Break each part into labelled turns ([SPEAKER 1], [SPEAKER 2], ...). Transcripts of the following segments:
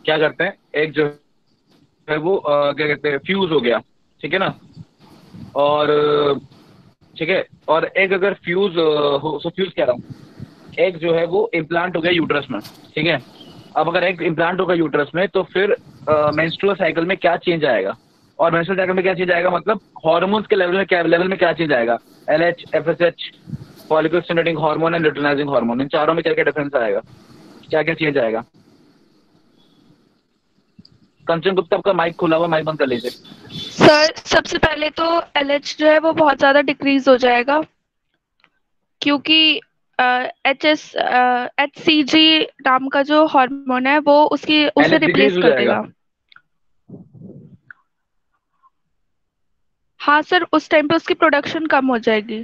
[SPEAKER 1] क्या करते हैं, एक जो है वो क्या कहते हैं, फ्यूज हो गया, ठीक है ना। और ठीक है, और एक अगर फ्यूज हो, सो फ्यूज कह रहा हूँ, एक जो है वो इम्प्लांट हो गया यूट्रस में, ठीक है। अब अगर एक इम्प्लांट होगा यूट्रस में, तो फिर मेंस्ट्रुअल साइकिल में क्या चेंज आएगा, और मेंस्ट्रुअल साइकिल में क्या चेंज आएगा मतलब हॉर्मोन्स के लेवल में क्या चेंज आएगा। LH, FSH, follicle stimulating hormone and luteinising hormone, इन चारों में क्या क्या डिफरेंस आएगा, क्या क्या चेंज आएगा। कंचन गुप्ता, आपका माइक खुला हुआ, माइक बंद कर लीजिए।
[SPEAKER 2] सर सबसे पहले तो एलएच जो है वो बहुत ज़्यादा डिक्रीज हो जाएगा, क्योंकि HCG नाम का जो हार्मोन है वो उसकी उसे
[SPEAKER 1] LH डिक्रीज
[SPEAKER 2] रिप्लेस
[SPEAKER 1] हो
[SPEAKER 2] कर
[SPEAKER 1] जाएगा।
[SPEAKER 2] देगा। हाँ सर, उस टाइम पे उसकी प्रोडक्शन कम हो जाएगी।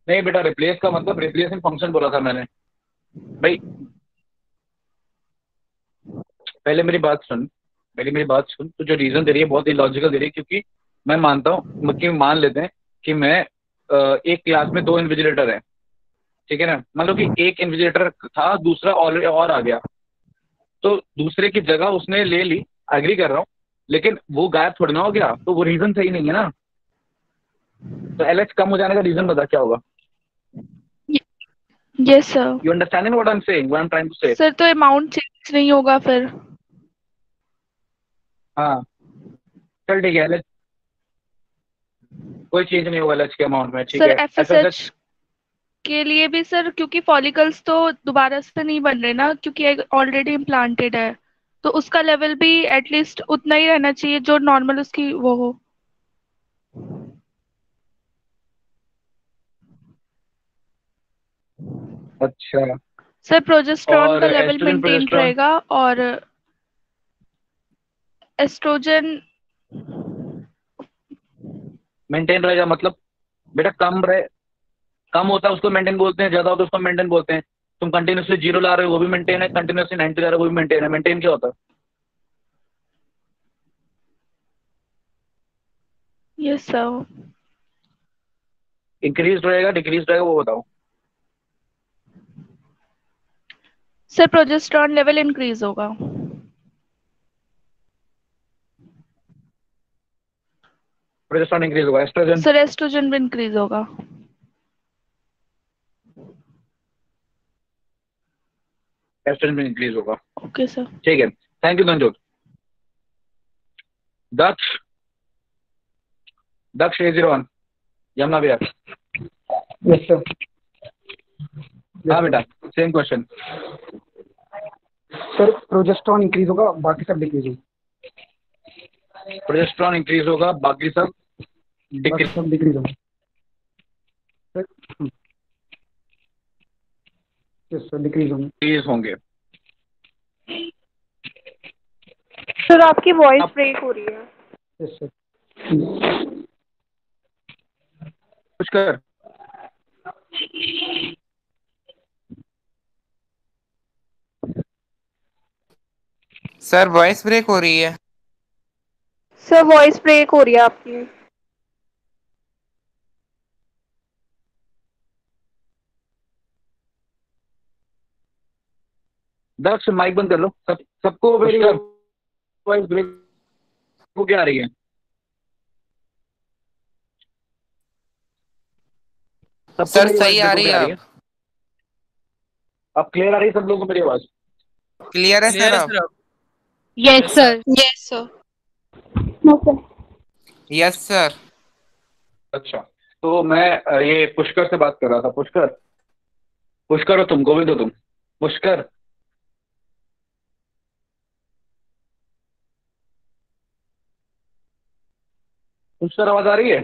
[SPEAKER 1] नहीं बेटा, रिप्लेस का मतलब रिप्लेसिंग फंक्शन बोला था मैंने भाई। पहले मेरी बात सुन, पहले मेरी बात सुन। तो जो रीजन दे रही है बहुत इलॉजिकल दे रही है, क्योंकि मैं मानता हूँ कि मान लेते हैं कि मैं एक क्लास में दो इन्विजिलेटर हैं, ठीक है ना। मान लो कि एक इन्विजिलेटर था, दूसरा ऑलरेडी और आ गया, तो दूसरे की जगह उसने ले ली, एग्री कर रहा हूँ, लेकिन वो गायब थोड़ी ना हो गया, तो वो रीजन सही नहीं है ना। तो LH कम हो जाने का रीजन बता क्या होगा।
[SPEAKER 2] Yes sir.
[SPEAKER 1] You understanding what I am saying, what I am trying to say.
[SPEAKER 2] Sir तो अमाउंट चेंज नहीं होगा फिर।
[SPEAKER 1] हाँ, चल ठीक है, LH कोई चेंज नहीं होगा LH के अमाउंट में, ठीक
[SPEAKER 2] सर
[SPEAKER 1] है।
[SPEAKER 2] एफएसएच
[SPEAKER 1] FSH,
[SPEAKER 2] के लिए भी सर, क्योंकि फॉलिकल्स तो दोबारा से नहीं बन रहे ना, क्योंकि ऑलरेडी इम्प्लांटेड है, तो उसका लेवल भी एटलीस्ट उतना ही रहना चाहिए जो नॉर्मल उसकी वो हो।
[SPEAKER 1] अच्छा।
[SPEAKER 2] सर प्रोजेस्टेरॉन
[SPEAKER 1] और
[SPEAKER 2] का लेवल
[SPEAKER 1] एस्ट्रोजन
[SPEAKER 2] मेंटेन
[SPEAKER 1] प्रोजेस्टेरॉन
[SPEAKER 2] रहेगा, और एस्ट्रोजन।
[SPEAKER 1] मेंटेन रहेगा मतलब बेटा कम रहे, कम होता है उसको मेंटेन बोलते हैं, ज्यादा होता है उसको मेंटेन बोलते हैं। तुम कंटिन्यूसली जीरो ला रहे हो वो भी मेंटेन है, कंटिन्यूसली 90 ला रहे हो वो भी मेंटेन है। मेंटेन क्या होता है?
[SPEAKER 2] Yes sir.
[SPEAKER 1] इंक्रीज रहेगा डिक्रीज रहेगा वो बताओ।
[SPEAKER 2] सर प्रोजेस्टेरॉन लेवल इंक्रीज होगा।
[SPEAKER 1] प्रोजेस्टेरॉन इंक्रीज होगा, एस्ट्रोजन।
[SPEAKER 2] सर एस्ट्रोजन भी इंक्रीज होगा।
[SPEAKER 1] एस्ट्रोजन भी इंक्रीज होगा,
[SPEAKER 2] ओके सर।
[SPEAKER 1] ठीक है। Thank you Dhanjot. Daksh, Daksh A01, Yamuna Vihar.
[SPEAKER 3] Yes sir. Yes
[SPEAKER 1] हाँ
[SPEAKER 3] सर।
[SPEAKER 1] बेटा, same question.
[SPEAKER 3] Sir progesterone increase होगा, बाकी सब डिक्रीज होगा।
[SPEAKER 1] प्रोजेस्टेरॉन इंक्रीज होगा, बाकी सब
[SPEAKER 3] बाकी सब डिक्रीज होगा सर। यस सर, डिक्रीज होंगे।
[SPEAKER 1] डिक्रीज होंगे।
[SPEAKER 2] सर आपकी वॉइस
[SPEAKER 1] अब
[SPEAKER 2] ब्रेक हो रही है।
[SPEAKER 3] Yes sir.
[SPEAKER 1] कुछ कर।
[SPEAKER 4] सर वॉइस ब्रेक हो रही है।
[SPEAKER 2] सर वॉइस ब्रेक हो रही है आपकी।
[SPEAKER 1] दक्ष माइक बंद कर लो सब, सबको मेरी वॉइस ब्रेक को क्या आ रही है? सबको
[SPEAKER 4] सर
[SPEAKER 1] मेरी वॉइस
[SPEAKER 4] सही आ
[SPEAKER 1] ब्रेक
[SPEAKER 4] रही
[SPEAKER 1] को
[SPEAKER 4] है
[SPEAKER 1] आ रही है?
[SPEAKER 4] अब।
[SPEAKER 1] अब क्लियर आ रही है सब लोगों को मेरी आवाज?
[SPEAKER 4] क्लियर है सर
[SPEAKER 5] क्लियर है
[SPEAKER 4] अब।
[SPEAKER 5] सर अब।
[SPEAKER 2] Yes
[SPEAKER 5] yes sir.
[SPEAKER 2] Sir. Yes sir. No sir.
[SPEAKER 4] Yes sir.
[SPEAKER 1] अच्छा, तो मैं ये पुष्कर से बात कर रहा था। पुष्कर, पुष्कर हो तुम, गोविंद हो तुम? पुष्कर, पुष्कर आवाज आ रही है?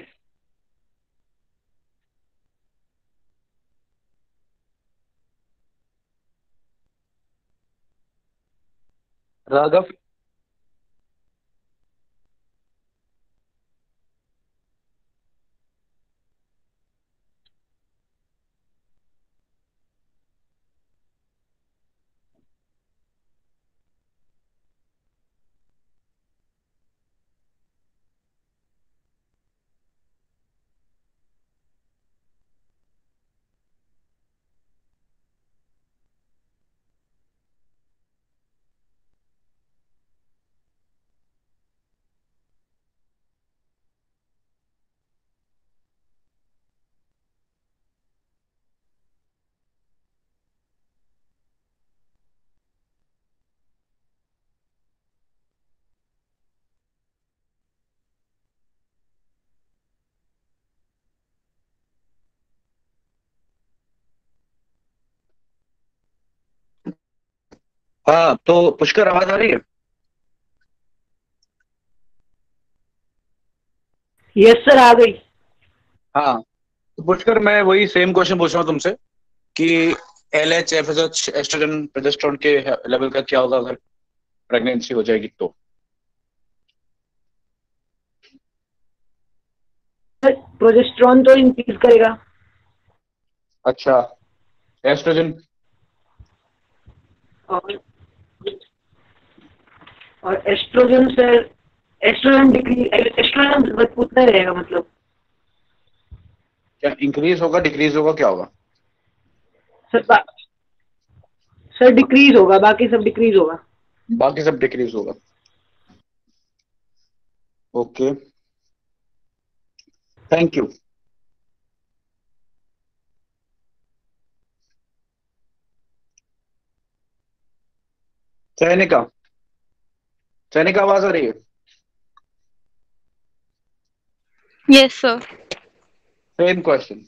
[SPEAKER 1] राघव, हाँ, तो पुष्कर आवाज आ रही है?
[SPEAKER 5] यस सर, आ गई।
[SPEAKER 1] हाँ, तो पुष्कर मैं वही सेम क्वेश्चन पूछ रहा हूँ तुमसे कि LH FSH एस्ट्रोजन प्रोजेस्टेरोन के लेवल का क्या होगा अगर प्रेगनेंसी हो जाएगी तो?
[SPEAKER 5] सर प्रोजेस्टेरॉन तो इंक्रीज करेगा।
[SPEAKER 1] अच्छा, एस्ट्रोजन?
[SPEAKER 5] और estrogen sir, estrogen decrease, estrogen बस उतना ही रहेगा मतलब।
[SPEAKER 1] क्या इंक्रीज होगा, डिक्रीज होगा, क्या होगा?
[SPEAKER 5] सर सर डिक्रीज होगा, बाकी सब डिक्रीज होगा।
[SPEAKER 1] बाकी सब डिक्रीज होगा। Okay, thank you. Sainika, Sainika आवाज आ रही है?
[SPEAKER 2] Yes sir.
[SPEAKER 1] Same question.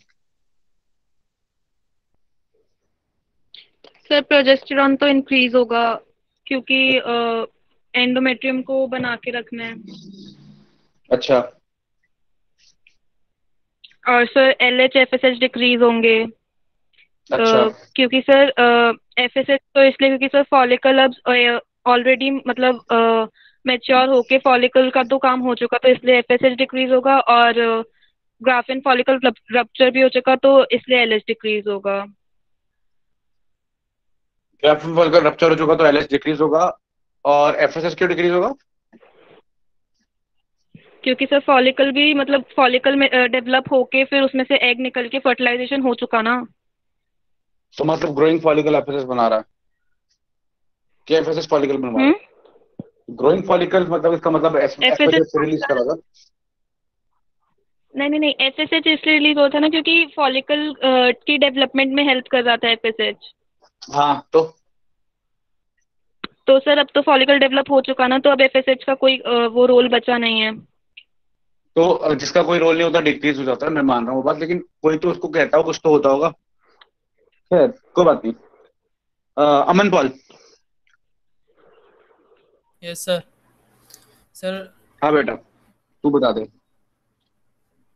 [SPEAKER 2] Sir progesterone तो इंक्रीज होगा क्योंकि एंडोमेट्रियम को बना के रखना है।
[SPEAKER 1] अच्छा,
[SPEAKER 2] और सर LH FSH डिक्रीज होंगे
[SPEAKER 1] अच्छा,
[SPEAKER 2] क्योंकि सर FSH तो इसलिए क्योंकि सर फॉलिकल अब ऑलरेडी मतलब मैच्योर होके फॉलिकल का तो काम हो चुका, तो इसलिए FSH डिक्रीज होगा। और ग्राफिन फॉलिकल रप्चर भी हो चुका, तो इसलिए LH डिक्रीज होगा।
[SPEAKER 1] ग्राफिन फॉलिकल रप्चर हो चुका तो LH डिक्रीज होगा, और FSH क्यों डिक्रीज होगा?
[SPEAKER 2] क्योंकि सर फॉलिकल भी मतलब फॉलिकल में डेवलप होके फिर उसमें से एग निकल के फर्टिलाइजेशन हो चुका ना।
[SPEAKER 1] तो मतलब ग्रोइंग फॉलिकल FSH बना रहा है कि FSH फॉलिकल बनवा रहा
[SPEAKER 2] हम्म।
[SPEAKER 1] है? ग्रोइंग फॉलिकल मतलब इसका मतलब FSH से रिलीज
[SPEAKER 2] FSH
[SPEAKER 1] करेगा?
[SPEAKER 2] नहीं नहीं नहीं, FSH इसलिए रिलीज होता है ना क्योंकि फॉलिकल की डेवलपमेंट में हेल्प कर जाता है FSH।
[SPEAKER 1] हाँ,
[SPEAKER 2] तो सर अब तो फॉलिकल डेवलप हो चुका ना, तो अब FSH का कोई वो रोल बचा नहीं है।
[SPEAKER 1] तो जिसका कोई रोल नहीं होता डिक्रीज हो जाता है, मैं मान रहा हूँ वो बात, लेकिन कोई तो उसको कहता हो, कुछ तो होता होगा। खैर, कोई बात नहीं। अमन पॉल।
[SPEAKER 6] Yes sir. सर
[SPEAKER 1] हाँ बेटा, तू बता दे।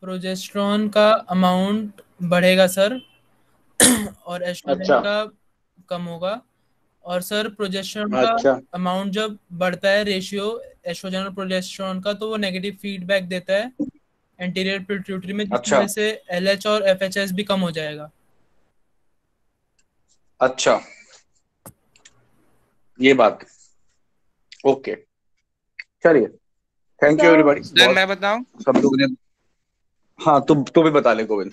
[SPEAKER 6] प्रोजेस्टेरॉन का अमाउंट बढ़ेगा सर और एस्ट्रोजन
[SPEAKER 1] अच्छा,
[SPEAKER 6] का कम होगा। और सर प्रोजेस्टेरॉन का
[SPEAKER 1] अच्छा,
[SPEAKER 6] अमाउंट जब बढ़ता है, रेशियो एस्ट्रोजन और प्रोजेस्टेरॉन का, तो वो नेगेटिव फीडबैक देता है एंटीरियर पिट्यूटरी में, जिसकी
[SPEAKER 1] अच्छा,
[SPEAKER 6] वजह से LH और FHS भी कम हो जाएगा।
[SPEAKER 1] अच्छा, ये बात। ओके, चलिए, thank you
[SPEAKER 2] sir
[SPEAKER 1] everybody
[SPEAKER 4] sir
[SPEAKER 1] बहुत।
[SPEAKER 4] मैं बताऊं?
[SPEAKER 1] सब लोग ने। हाँ, तू भी बता ले गोविंद।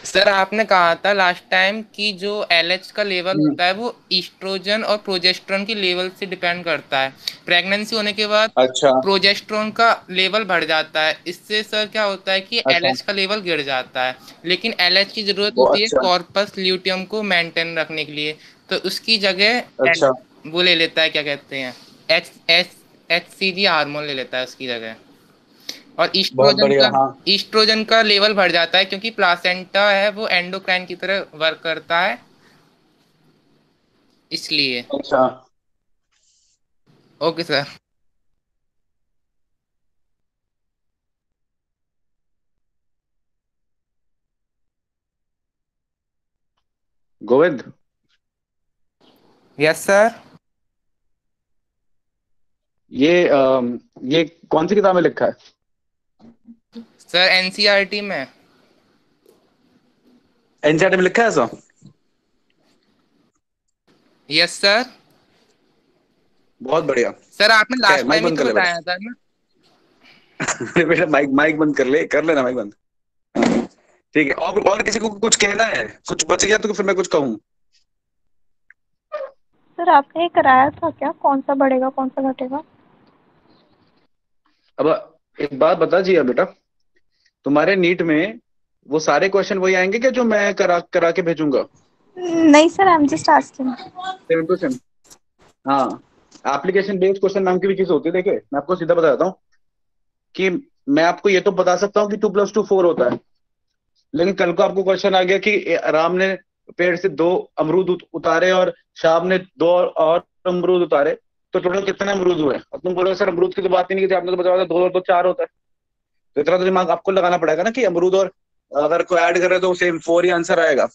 [SPEAKER 4] सर आपने कहा था लास्ट टाइम कि जो LH का लेवल
[SPEAKER 1] हम्म,
[SPEAKER 4] होता है वो ईस्ट्रोजन और प्रोजेस्टेरॉन की लेवल से डिपेंड करता है। प्रेगनेंसी होने के बाद
[SPEAKER 1] अच्छा,
[SPEAKER 4] प्रोजेस्टेरॉन का लेवल बढ़ जाता है, इससे सर क्या होता है कि
[SPEAKER 1] अच्छा,
[SPEAKER 4] LH का लेवल गिर जाता है। लेकिन LH की जरूरत
[SPEAKER 1] वो
[SPEAKER 4] होती है
[SPEAKER 1] अच्छा,
[SPEAKER 4] कॉर्पस ल्यूटियम को मेंटेन रखने के लिए, तो उसकी जगह
[SPEAKER 1] अच्छा,
[SPEAKER 4] वो ले लेता है, क्या कहते हैं, HCG हार्मोन ले लेता है उसकी जगह। और
[SPEAKER 1] बहुत बढ़िया। हाँ,
[SPEAKER 4] ईस्ट्रोजन का लेवल बढ़ जाता है क्योंकि प्लासेंटा है वो एंडोक्राइन की तरह वर्क करता है, इसलिए।
[SPEAKER 1] अच्छा,
[SPEAKER 4] okay sir.
[SPEAKER 1] Govind,
[SPEAKER 4] yes sir.
[SPEAKER 1] ये कौन सी किताब में लिखा है?
[SPEAKER 4] सर एनसीईआरटी में।
[SPEAKER 1] एनसीईआरटी में लिखा है ऐसा?
[SPEAKER 4] Yes sir.
[SPEAKER 1] बहुत बढ़िया।
[SPEAKER 4] सर आपने
[SPEAKER 1] खैर,
[SPEAKER 4] लास्ट
[SPEAKER 1] माइक
[SPEAKER 4] टाइम ही
[SPEAKER 1] बंद
[SPEAKER 4] तो
[SPEAKER 1] कर ले बेटा।
[SPEAKER 4] बताया था ना।
[SPEAKER 1] बेटा, माइक माइक बंद कर लेना माइक बंद। हाँ, ठीक है। और किसी को कुछ कहना है? कुछ बच गया तो फिर मैं कुछ कहूँ?
[SPEAKER 7] सर आपने ये कराया था क्या, कौन सा बढ़ेगा कौन सा घटेगा?
[SPEAKER 1] अब एक बात बता जी बेटा, तुम्हारे नीट में वो सारे क्वेश्चन वही आएंगे क्या जो मैं करा करा के भेजूंगा?
[SPEAKER 7] नहीं sir, I am just asking.
[SPEAKER 1] Same to same. हाँ, एप्लीकेशन बेस्ड क्वेश्चन नाम की भी चीज होती है। देखिए, मैं आपको सीधा बताता हूँ कि मैं आपको ये तो बता सकता हूँ कि 2+2 4 होता है, लेकिन कल को आपको क्वेश्चन आ गया कि राम ने पेड़ से 2 अमरूद उतारे और शाम ने 2 और अमरूद उतारे तो टोटल कितने अमरूद हुए? अब तुम बोलोगे सर अमरूद की तो बात ही नहीं की थी, आपने तो बताया था 2 और 2 4 होता है। तो इतना तो दिमाग आपको लगाना पड़ेगा ना कि अमरूद और अगर कोई ऐड करे तो सेम 4 ही आंसर आएगा।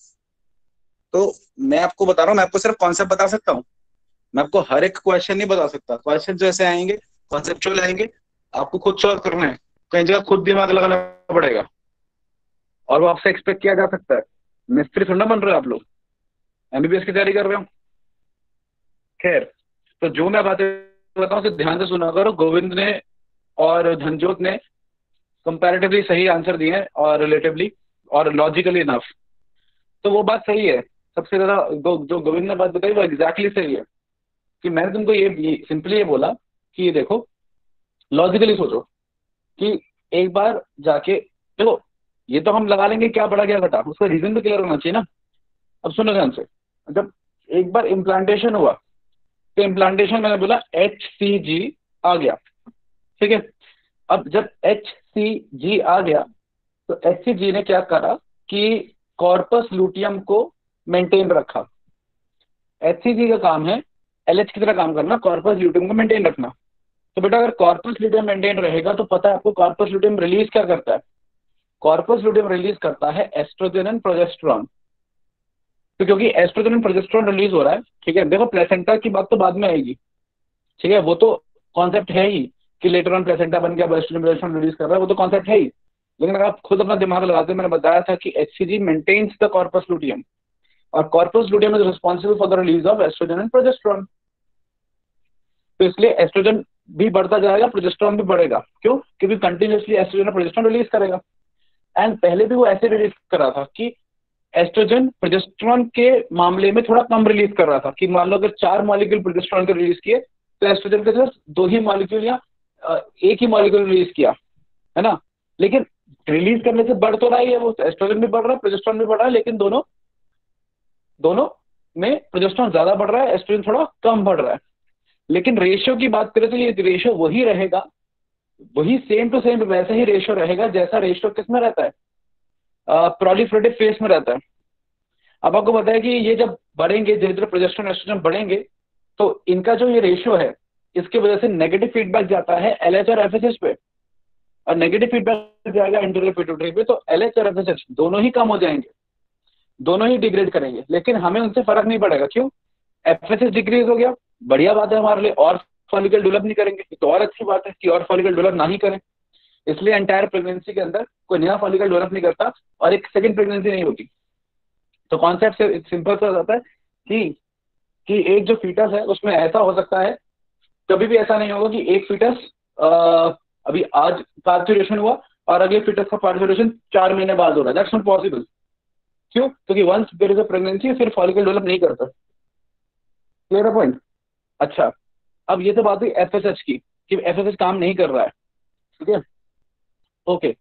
[SPEAKER 1] तो मैं आपको बता रहा हूँ, मैं आपको सिर्फ कॉन्सेप्ट बता सकता हूँ, मैं आपको हर एक क्वेश्चन नहीं बता सकता। क्वेश्चन जो ऐसे आएंगे कॉन्सेप्चुअल आएंगे, आपको खुद सॉल्व करना है, कई जगह खुद दिमाग लगाना पड़ेगा और वो आपसे एक्सपेक्ट किया जा सकता है। मिस्त्री थोड़ा बन रहे हो आप लोग, एमबीबीएस की तैयारी कर रहे हो। खैर, तो जो मैं बातें बताऊं उसे ध्यान से सुना करो। गोविंद ने और धनजोत ने कंपैरेटिवली सही आंसर दिए हैं और रिलेटिवली और लॉजिकली इनफ, तो वो बात सही है। सबसे ज्यादा जो गोविंद ने बात बताई वो एग्जैक्टली सही है कि मैंने तुमको ये सिंपली ये बोला कि देखो लॉजिकली सोचो कि एक बार जाके देखो, ये तो हम लगा लेंगे क्या बड़ा क्या घटा, उसका रीजन भी क्लियर होना चाहिए ना। अब सुनो ध्यान से, जब एक बार इम्प्लांटेशन हुआ तो इम्प्लांटेशन मैंने बोला HCG आ गया, ठीक है। अब जब HCG आ गया तो HCG ने क्या करा कि कॉर्पस लूटियम को मेंटेन रखा। HCG का काम है LH की तरह काम करना, कॉर्पस लूटियम को मेंटेन रखना। तो बेटा अगर कॉर्पस लूटियम मेंटेन रहेगा तो पता है आपको कॉर्पस लूटियम रिलीज क्या करता है? कॉर्पस लूटियम रिलीज करता है एस्ट्रोजन एंड प्रोजेस्टेरॉन। तो क्योंकि एस्ट्रोजन एंड प्रोजेस्टेरॉन रिलीज हो रहा है, ठीक है, देखो प्लेसेंटा की बात तो बाद में आएगी, ठीक है, वो तो कॉन्सेप्ट है ही कि लेटर ऑन प्लेसेंटा बन गया, एस्ट्रोजन प्रोजेस्टेरॉन रिलीज कर रहा है, वो तो कॉन्सेप्ट है ही। लेकिन अगर आप खुद अपना दिमाग लगाते, मैंने बताया था कि HCG maintains the corpus luteum और corpus luteum is responsible for the release of oestrogen and progesterone. तो इसलिए एस्ट्रोजन भी बढ़ता जाएगा, प्रोजेस्टेरॉन भी बढ़ेगा। क्यों? क्योंकि कंटिन्यूअसली एस्ट्रोजन और प्रोजेस्टेरॉन रिलीज करेगा। एंड पहले भी वो ऐसे रिलीज कर रहा था कि एस्ट्रोजन प्रोजेस्टेरॉन के मामले में थोड़ा कम रिलीज कर रहा था कि मान लो अगर 4 मॉलिक्यूल प्रोजेस्टेरॉन के रिलीज किए तो एस्ट्रोजन के सिर्फ 2 ही मॉलिक्यूल या 1 ही मॉलिक्यूल रिलीज किया, है ना। लेकिन रिलीज करने से बढ़ तो रहा ही है, वो एस्ट्रोजन भी बढ़ रहा है, प्रोजेस्टेरॉन भी बढ़ रहा है, लेकिन दोनों में प्रोजेस्टेरॉन ज्यादा बढ़ रहा है, एस्ट्रोजन थोड़ा कम बढ़ रहा है। लेकिन रेशियो की बात करें तो ये रेशियो वही रहेगा, वही सेम टू सेम वैसा ही रेशियो रहेगा जैसा रेशियो किसमें रहता है, प्रोलिफरेटिव फेस में रहता है। अब आपको पता है कि ये जब बढ़ेंगे, धीरे धीरे प्रोजेस्टेरॉन एस्ट्रोजन बढ़ेंगे तो इनका जो ये रेशियो है इसकी वजह से नेगेटिव फीडबैक जाता है LH और FSH पे, और नेगेटिव फीडबैक जाएगा एंटीरियर पिट्यूटरी पे, तो LH और FSH दोनों ही कम हो जाएंगे, दोनों ही डिग्रेड करेंगे। लेकिन हमें उनसे फर्क नहीं पड़ेगा। क्यों? FSH डिक्रीज हो गया, बढ़िया बात है हमारे लिए, और फॉलिकल डेवलप नहीं करेंगे तो और अच्छी बात है कि और फॉलिकल डेवलप ना ही करें। इसलिए एंटायर प्रेगनेंसी के अंदर कोई नया फॉलिकल डेवलप नहीं करता और एक सेकंड प्रेगनेंसी नहीं होती। तो कॉन्सेप्ट सिंपल सा जाता है कि एक जो फीटस है उसमें ऐसा हो सकता है, कभी भी ऐसा नहीं होगा कि एक फीटस अभी आज पार्चुरेशन हुआ और अगले फीटस का पार्चुरेशन 4 महीने बाद हो रहा है। That's not possible. क्यों? क्योंकि once there is a pregnancy फिर फॉलिकल डेवलप नहीं करता। क्लियर है पॉइंट? अच्छा, अब ये तो बात हुई FSH की कि FSH काम नहीं कर रहा है, ठीक है, ओके।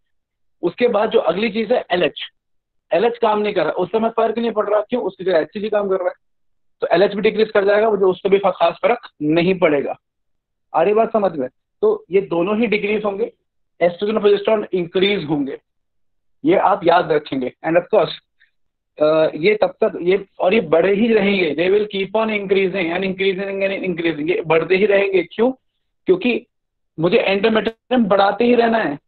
[SPEAKER 1] उसके बाद जो अगली चीज है LH काम नहीं कर रहा, उस समय फर्क नहीं पड़ रहा। क्यों? उसकी जगह HCG काम कर रहा है, तो LH भी डिक्रीज कर जाएगा, जो उसको भी खास फर्क नहीं पड़ेगा। आ रही बात समझ में? तो ये दोनों ही डिक्रीज होंगे, एस्ट्रोजन और प्रोजेस्टेरॉन इंक्रीज होंगे, ये आप याद रखेंगे। एंड ऑफ कोर्स ये तब तक ये बढ़े ही रहेंगे, they will keep on increasing and increasing and increasing, ये बढ़ते ही रहेंगे। क्यों? क्योंकि मुझे एंडोमेट्रियम बढ़ाते ही रहना है।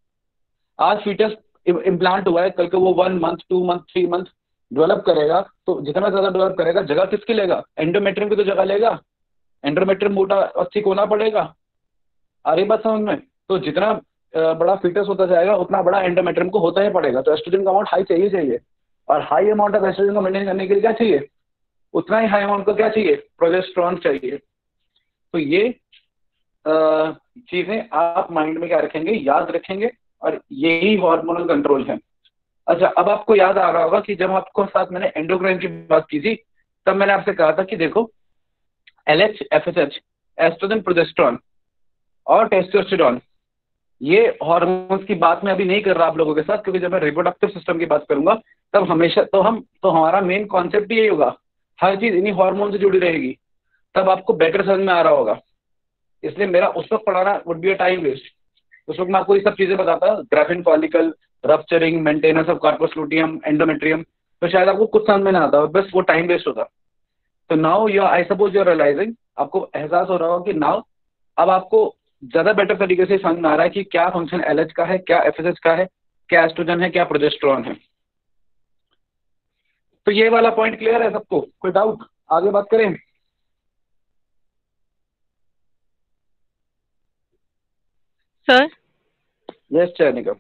[SPEAKER 1] आज फीटस इम्प्लांट हुआ है, कल को वो 1 मंथ 2 मंथ 3 मंथ डेवलप करेगा, तो जितना ज्यादा डेवलप करेगा जगह किसकी लेगा? एंडोमेट्रियम की तो जगह लेगा। एंडोमेट्रियम मोटा और थिक होना पड़ेगा। आ रही बात समझ में? तो जितना बड़ा फीटस होता जाएगा उतना बड़ा एंडोमेट्रियम को होता ही पड़ेगा। तो एस्ट्रोजन का अमाउंट हाई चाहिए, और हाई अमाउंट ऑफ एस्ट्रोजन को मेंटेन करने के लिए क्या चाहिए? उतना ही हाई अमाउंट को क्या चाहिए? प्रोजेस्टेरॉन चाहिए। तो ये चीजें आप माइंड में क्या रखेंगे, याद रखेंगे, और यही हार्मोनल कंट्रोल है। अच्छा, अब आपको याद आ रहा होगा कि जब आपको साथ मैंने एंडोक्राइन की बात की थी तब मैंने आपसे कहा था कि देखो LH FSH एस्ट्रोजन प्रोजेस्टेरॉन और टेस्टोस्टेरॉन, ये हार्मोन्स की बात मैं अभी नहीं कर रहा आप लोगों के साथ, क्योंकि जब मैं रिप्रोडक्टिव सिस्टम की बात करूंगा तब हमेशा तो हमारा मेन कॉन्सेप्ट ही यही होगा, हर चीज इन्हीं हार्मोन से जुड़ी रहेगी, तब आपको बेटर समझ में आ रहा होगा। इसलिए मेरा उस वक्त पढ़ाना would be a time waste. उस वक्त मैं आपको ये सब चीजें बताता, graafian follicle, rupturing, maintenance of corpus luteum, endometrium, तो शायद आपको कुछ समझ में ना आता, बस वो टाइम वेस्ट होता। तो now I suppose you are realising आपको एहसास हो रहा होगा कि नाउ अब आपको ज्यादा बेटर तरीके से समझ में आ रहा है कि क्या फंक्शन एलएच का है, क्या एफएसएच का है, क्या एस्ट्रोजन है, क्या प्रोजेस्टेरॉन है। तो ये वाला पॉइंट क्लियर है सबको? कोई डाउट? आगे बात करें।
[SPEAKER 2] सर
[SPEAKER 1] यस चयनिका।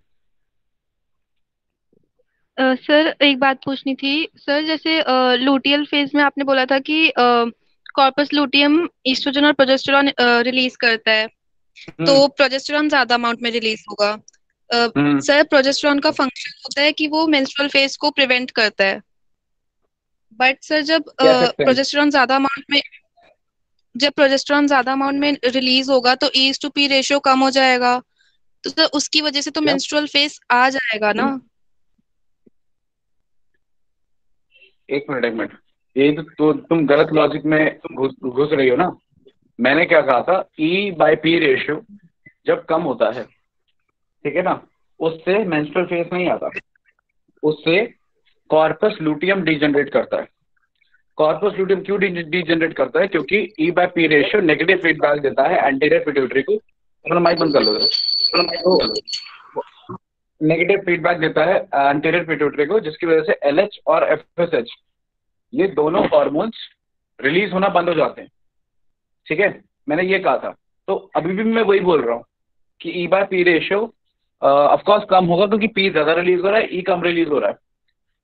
[SPEAKER 2] सर एक बात पूछनी थी सर, जैसे लुटियल फेज में आपने बोला था कि कॉर्पस लुटियम ईस्ट्रोजन और प्रोजेस्टेरॉन रिलीज करता है, तो प्रोजेस्टेरॉन ज्यादा अमाउंट में रिलीज होगा। सर प्रोजेस्टेरॉन का फंक्शन होता है कि वो मेंस्ट्रुअल फेज को प्रिवेंट करता है, बट सर जब
[SPEAKER 1] कह सकते हैं।
[SPEAKER 2] प्रोजेस्टेरॉन ज्यादा अमाउंट में रिलीज होगा तो ईज टू पी रेशियो कम हो जाएगा, तो सर उसकी वजह से तो
[SPEAKER 1] क्या?
[SPEAKER 2] मेंस्ट्रुअल फेज आ जाएगा ना।
[SPEAKER 1] एक मिनट एक मिनट, ये तो तुम गलत लॉजिक में घुस रही हो ना। मैंने क्या कहा था, ई बाई पी रेशियो जब कम होता है, ठीक है ना, उससे मेंस्ट्रुअल फेज नहीं आता, उससे कॉर्पस लुटियम डीजनरेट करता है। कॉर्पस लुटियम क्यों डीजनरेट करता है? क्योंकि E by P ratio negative feedback देता है एंटीरियर पिट्यूटरी को। अपना माइक बंद कर लो जरा। तो नेगेटिव फीडबैक देता है एंटीरियर पिट्यूटरी को, जिसकी वजह से एलएच और एफएसएच ये दोनों हार्मोन्स रिलीज होना बंद हो जाते हैं। ठीक है, मैंने ये कहा था। तो अभी भी मैं वही बोल रहा हूँ कि E by P ratio of course कम होगा, क्योंकि पी ज्यादा रिलीज हो रहा है, ई कम रिलीज हो रहा है,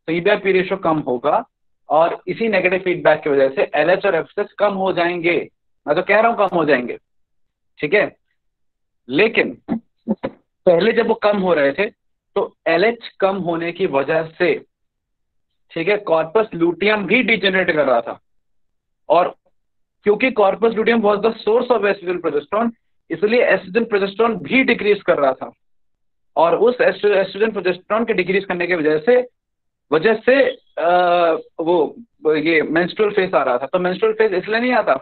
[SPEAKER 1] तो ई बाय पी रेशियो कम होगा, और इसी नेगेटिव फीडबैक की वजह से एलएच और एफएसएच कम हो जाएंगे। मैं तो कह रहा हूँ कम हो जाएंगे, ठीक है। लेकिन पहले जब वो कम हो रहे थे तो एलएच कम होने की वजह से, ठीक है, कॉर्पस लुटियम भी डिजेनरेट कर रहा था, और क्योंकि corpus luteum was the source of oestrogen progesterone, इसलिए एस्ट्रोजन प्रोजेस्टेरॉन भी डिक्रीज कर रहा था, और उस एस्ट्रोजन प्रोजेस्टेरॉन के डिक्रीज करने की वजह से वो ये मेंस्ट्रुअल फेज आ रहा था। तो मेंस्ट्रुअल फेज इसलिए नहीं आता,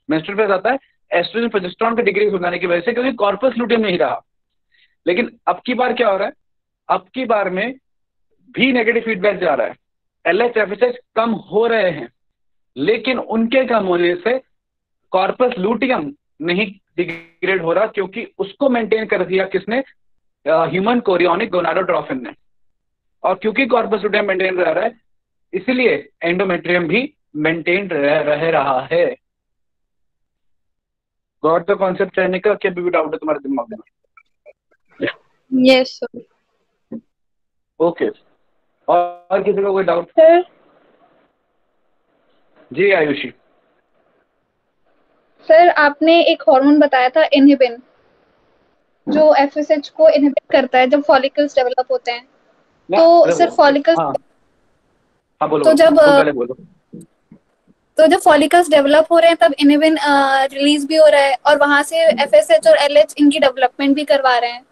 [SPEAKER 1] मेंस्ट्रुअल फेज आता है एस्ट्रोजन प्रोजेस्टेरॉन के डिक्रीज हो जाने की वजह से, क्योंकि कॉर्पस लुटियम नहीं रहा। लेकिन अब की बार क्या हो रहा है, अब की बार में भी नेगेटिव फीडबैक जा रहा है, एलएच एफएसएच कम हो रहे हैं, लेकिन उनके कम होने से कॉर्पस लुटियम नहीं डिग्रेड हो रहा, क्योंकि उसको मेंटेन कर दिया किसने? ह्यूमन कोरियोनिक गोनाडोट्रोफिन ने। और क्योंकि कॉर्पस लुटियम मेंटेन रह रहा है, इसलिए एंडोमेट्रियम भी मेंटेन रह रहा है। Got the concept? कहने का क्या भी डाउट है तुम्हारे दिमाग में?
[SPEAKER 2] Yes sir.
[SPEAKER 1] ओके, और किसी का कोई डाउट?
[SPEAKER 7] सर
[SPEAKER 1] जी आयुषी।
[SPEAKER 7] सर आपने एक हार्मोन बताया था इनहिबिन, जो एफएसएच को इनहिबिट करता है जब फॉलिकल्स डेवलप होते हैं। तो सर फॉलिकल्स,
[SPEAKER 1] हाँ बोलो,
[SPEAKER 7] तो जब
[SPEAKER 1] तुम पहले बोलो।
[SPEAKER 7] तो जब फॉलिकल्स डेवलप हो रहे हैं तब इनहिबिन रिलीज भी हो रहा है, और वहां से एफएसएच और एलएच इनकी डेवलपमेंट भी करवा रहे हैं,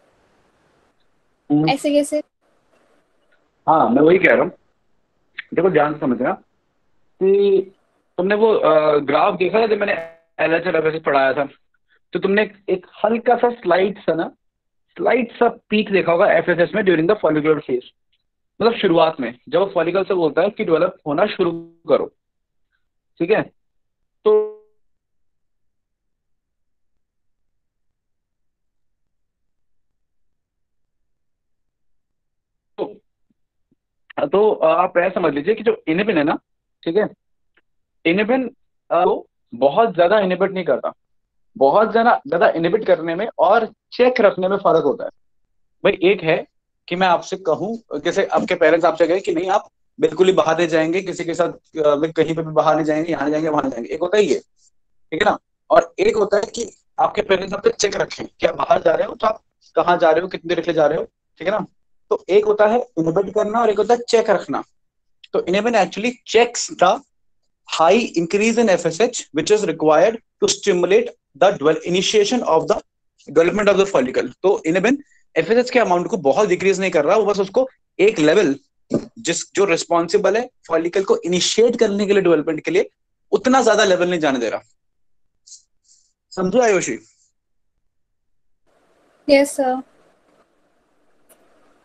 [SPEAKER 7] ऐसे कैसे?
[SPEAKER 1] हाँ मैं वही कह रहा हूँ, देखो ध्यान से समझना कि तुमने वो ग्राफ देखा था जब मैंने एलएच और एफएसएच पढ़ाया था, तो तुमने एक हल्का सा स्लाइड सा पीक देखा होगा एफएसएच में ड्यूरिंग द फॉलिकुलर फेज, मतलब शुरुआत में जब फॉलिकल से बोलता है कि डेवलप होना शुरू करो, ठीक है। तो आप ऐसा समझ लीजिए कि जो इनहिबिन है ना, ठीक है, इनहिबिन बहुत ज्यादा इनहिबिट नहीं करता, बहुत ज्यादा इनहिबिट करने में और चेक रखने में फर्क होता है। भाई एक है कि मैं आपसे कहूं, जैसे आपके पेरेंट्स आपसे कहें कि नहीं आप बिल्कुल ही बाहर नहीं जाएंगे, किसी के साथ कहीं पे भी बाहर नहीं जाएंगे, यहाँ नहीं जाएंगे, वहां नहीं जाएंगे, एक होता है ये, ठीक है ना। और एक होता है कि आपके पेरेंट्स आपसे चेक रखें कि आप बाहर जा रहे हो तो आप कहाँ जा रहे हो, कितनी देर के लिए जा रहे हो, ठीक है ना। तो एक होता है इनहिबिट करना और एक होता है चेक रखना। तो inhibin actually checks the high increase in FSH which is required to stimulate the initiation of the development of the follicle. तो इनहिबिन एफएसएच के अमाउंट को बहुत डिक्रीज नहीं कर रहा, वो बस उसको एक लेवल जो रिस्पॉन्सिबल है फॉलिकल को इनिशिएट करने के लिए, डेवलपमेंट के लिए, उतना ज्यादा लेवल नहीं जाने दे रहा। समझो आयुषी?
[SPEAKER 7] Yes sir.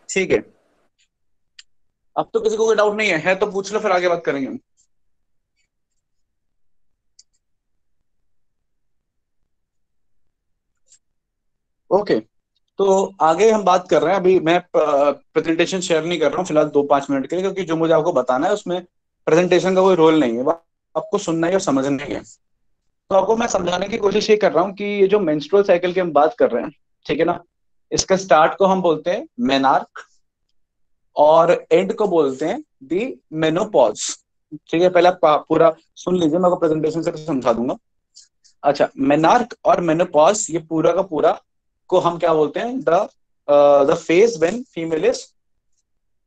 [SPEAKER 1] ठीक है, अब तो किसी को कोई डाउट नहीं है तो पूछ लो, फिर आगे बात करेंगे हम।
[SPEAKER 8] ओके, तो आगे हम बात कर रहे हैं। अभी मैं प्रेजेंटेशन शेयर नहीं कर रहा हूँ फिलहाल 2-5 मिनट के लिए, क्योंकि जो मुझे आपको बताना है उसमें प्रेजेंटेशन का कोई रोल नहीं है, वो आपको सुनना ही और समझना ही है। तो आपको मैं समझाने की कोशिश ये कर रहा हूँ कि ये जो मेंस्ट्रुअल साइकिल की हम बात कर रहे हैं, ठीक है ना, इसका स्टार्ट को हम बोलते हैं मेनार्क और एंड को बोलते हैं दी मेनोपॉज। ठीक है, पहले आप पूरा सुन लीजिए, मैं आपको प्रेजेंटेशन से समझा दूंगा। अच्छा, मेनार्क और मेनोपॉज ये पूरा का पूरा को हम क्या बोलते हैं, the phase when female is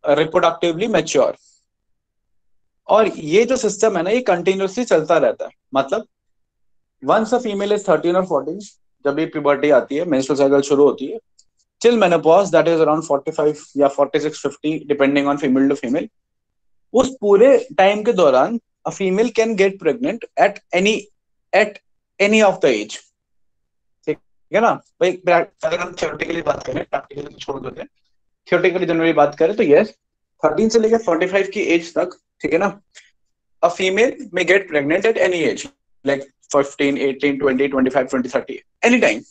[SPEAKER 8] reproductively mature. और ये जो सिस्टम है ना, ये कंटिन्यूसली चलता रहता है। मतलब वंस अ फीमेल इज 13 और 14, जब ये प्यूबर्टी आती है, मेंस्ट्रुअल साइकिल शुरू होती है, till menopause that is around 45 या 46-50 depending on female to female, उस पूरे टाइम के दौरान a female can get pregnant at any of the age. ठीक है ना भाई, अगर हम थियोरेटिकली बात करें, प्रैक्टिकली छोड़ देते हैं, थियोरेटिकली जनरली बात करें तो यस, 13 से लेकर 45 की एज तक, ठीक है ना, a female may get pregnant at any age, like 15, 18, 20, 25, 20, 30, anytime,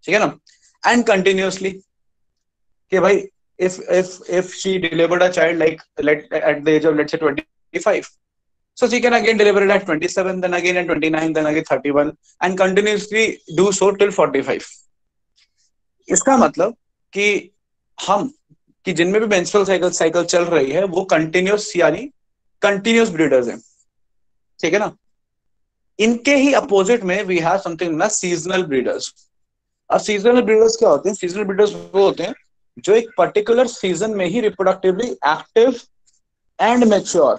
[SPEAKER 8] ठीक है ना, and continuously, कि भाई if she delivered a child like at the age of let's say 25, so she can again deliver it at 27, then again at 29, then again 31, and continuously do so till 45। इसका मतलब कि हम कि जिनमें भी menstrual cycle चल रही है वो कंटिन्यूस यानी कंटिन्यूस ब्रीडर्स हैं, ठीक है ना। इनके ही अपोजिट में वी हैव समथिंग ना सीजनल ब्रीडर्स। अब सीजनल ब्रीडर्स क्या होते हैं? सीजनल ब्रीडर्स वो होते हैं जो एक पर्टिकुलर सीजन में ही reproductively active and mature,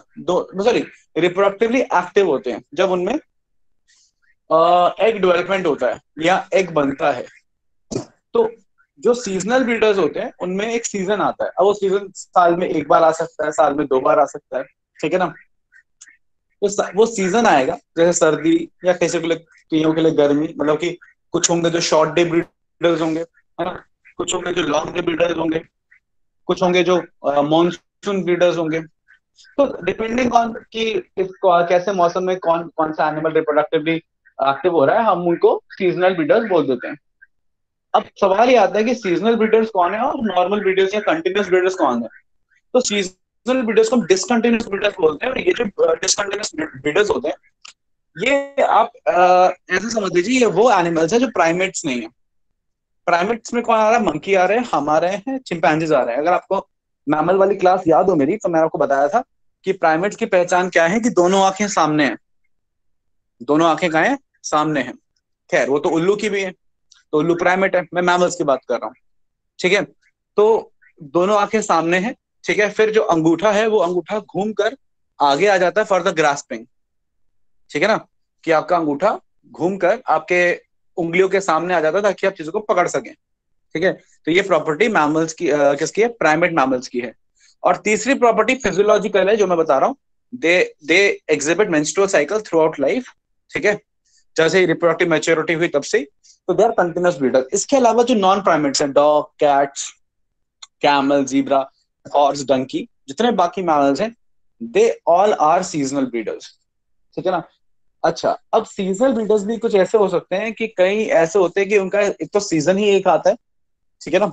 [SPEAKER 8] sorry reproductively active होते हैं, जब उनमें एग डेवलपमेंट होता है या एग बनता है। तो जो सीजनल ब्रीडर्स होते हैं उनमें एक सीजन आता है। अब वो सीजन साल में एक बार आ सकता है, साल में 2 बार आ सकता है, ठीक है ना। तो वो सीजन आएगा, जैसे सर्दी या किसी के लिए, कईयों के लिए गर्मी, मतलब कि कुछ होंगे जो शॉर्ट डे ब्रीडर्स होंगे, है ना, कुछ होंगे जो लॉन्ग डे ब्रीडर्स होंगे, कुछ होंगे जो मॉनसून ब्रीडर्स होंगे। तो डिपेंडिंग ऑन कि कैसे मौसम में कौन कौन सा एनिमल रिप्रोडक्टिवली एक्टिव हो रहा है, हम उनको सीजनल ब्रीडर्स बोल देते हैं। अब सवाल ये आता है कि सीजनल ब्रीडर्स कौन है और नॉर्मल ब्रीडर्स या कंटिन्यूस ब्रीडर्स कौन है। तो सीजनल ब्रीडर्स को हम डिसकंटिन्यूस ब्रीडर्स बोलते हैं, और ये जो डिसकंटिन्यूस ब्रीडर्स होते हैं, ये आप ऐसे समझ लीजिए, ये वो एनिमल्स हैं जो प्राइमेट्स नहीं है। प्राइमेट्स में कौन आ रहा है? मंकी आ रहे हैं, हम आ रहे हैं, चिंपैंजीज आ रहे हैं। अगर आपको मैमल वाली क्लास याद हो मेरी, तो मैंने आपको बताया था कि प्राइमेट्स की पहचान क्या है, कि दोनों आंखें सामने हैं। दोनों आंखें कहाँ हैं? सामने हैं। खैर, वो तो उल्लू की भी है, तो उल्लू प्राइमेट है, मैं मैमल्स की बात कर रहा हूँ, ठीक है। तो दोनों आंखें सामने हैं, ठीक है। फिर जो अंगूठा है, वो अंगूठा घूम कर आगे आ जाता है फॉर द ग्रास्पिंग, ठीक है ना, कि आपका अंगूठा घूमकर आपके उंगलियों के सामने आ जाता है ताकि आप चीजों को पकड़ सकें, ठीक है। तो ये प्रॉपर्टी मैमल्स की किसकी है? प्राइमेट मैमल्स की है। और तीसरी प्रॉपर्टी फिजियोलॉजिकल है, जो मैं बता रहा हूँ, they exhibit menstrual cycle through out life, ठीक है। जैसे ही रिप्रोडक्टिव मैच्योरिटी हुई तब से, तो दे आर कंटिन्यूस ब्रीडर। इसके अलावा जो नॉन प्राइमेट्स हैं, dog, cats, camel, zebra, horse, donkey, जितने बाकी मैमल्स हैं, they all are seasonal breeders, ठीक है ना। अच्छा, अब सीजनल ब्रीडर्स भी कुछ ऐसे हो सकते हैं कि कई ऐसे होते हैं कि उनका एक तो सीजन ही एक आता है, ठीक है ना,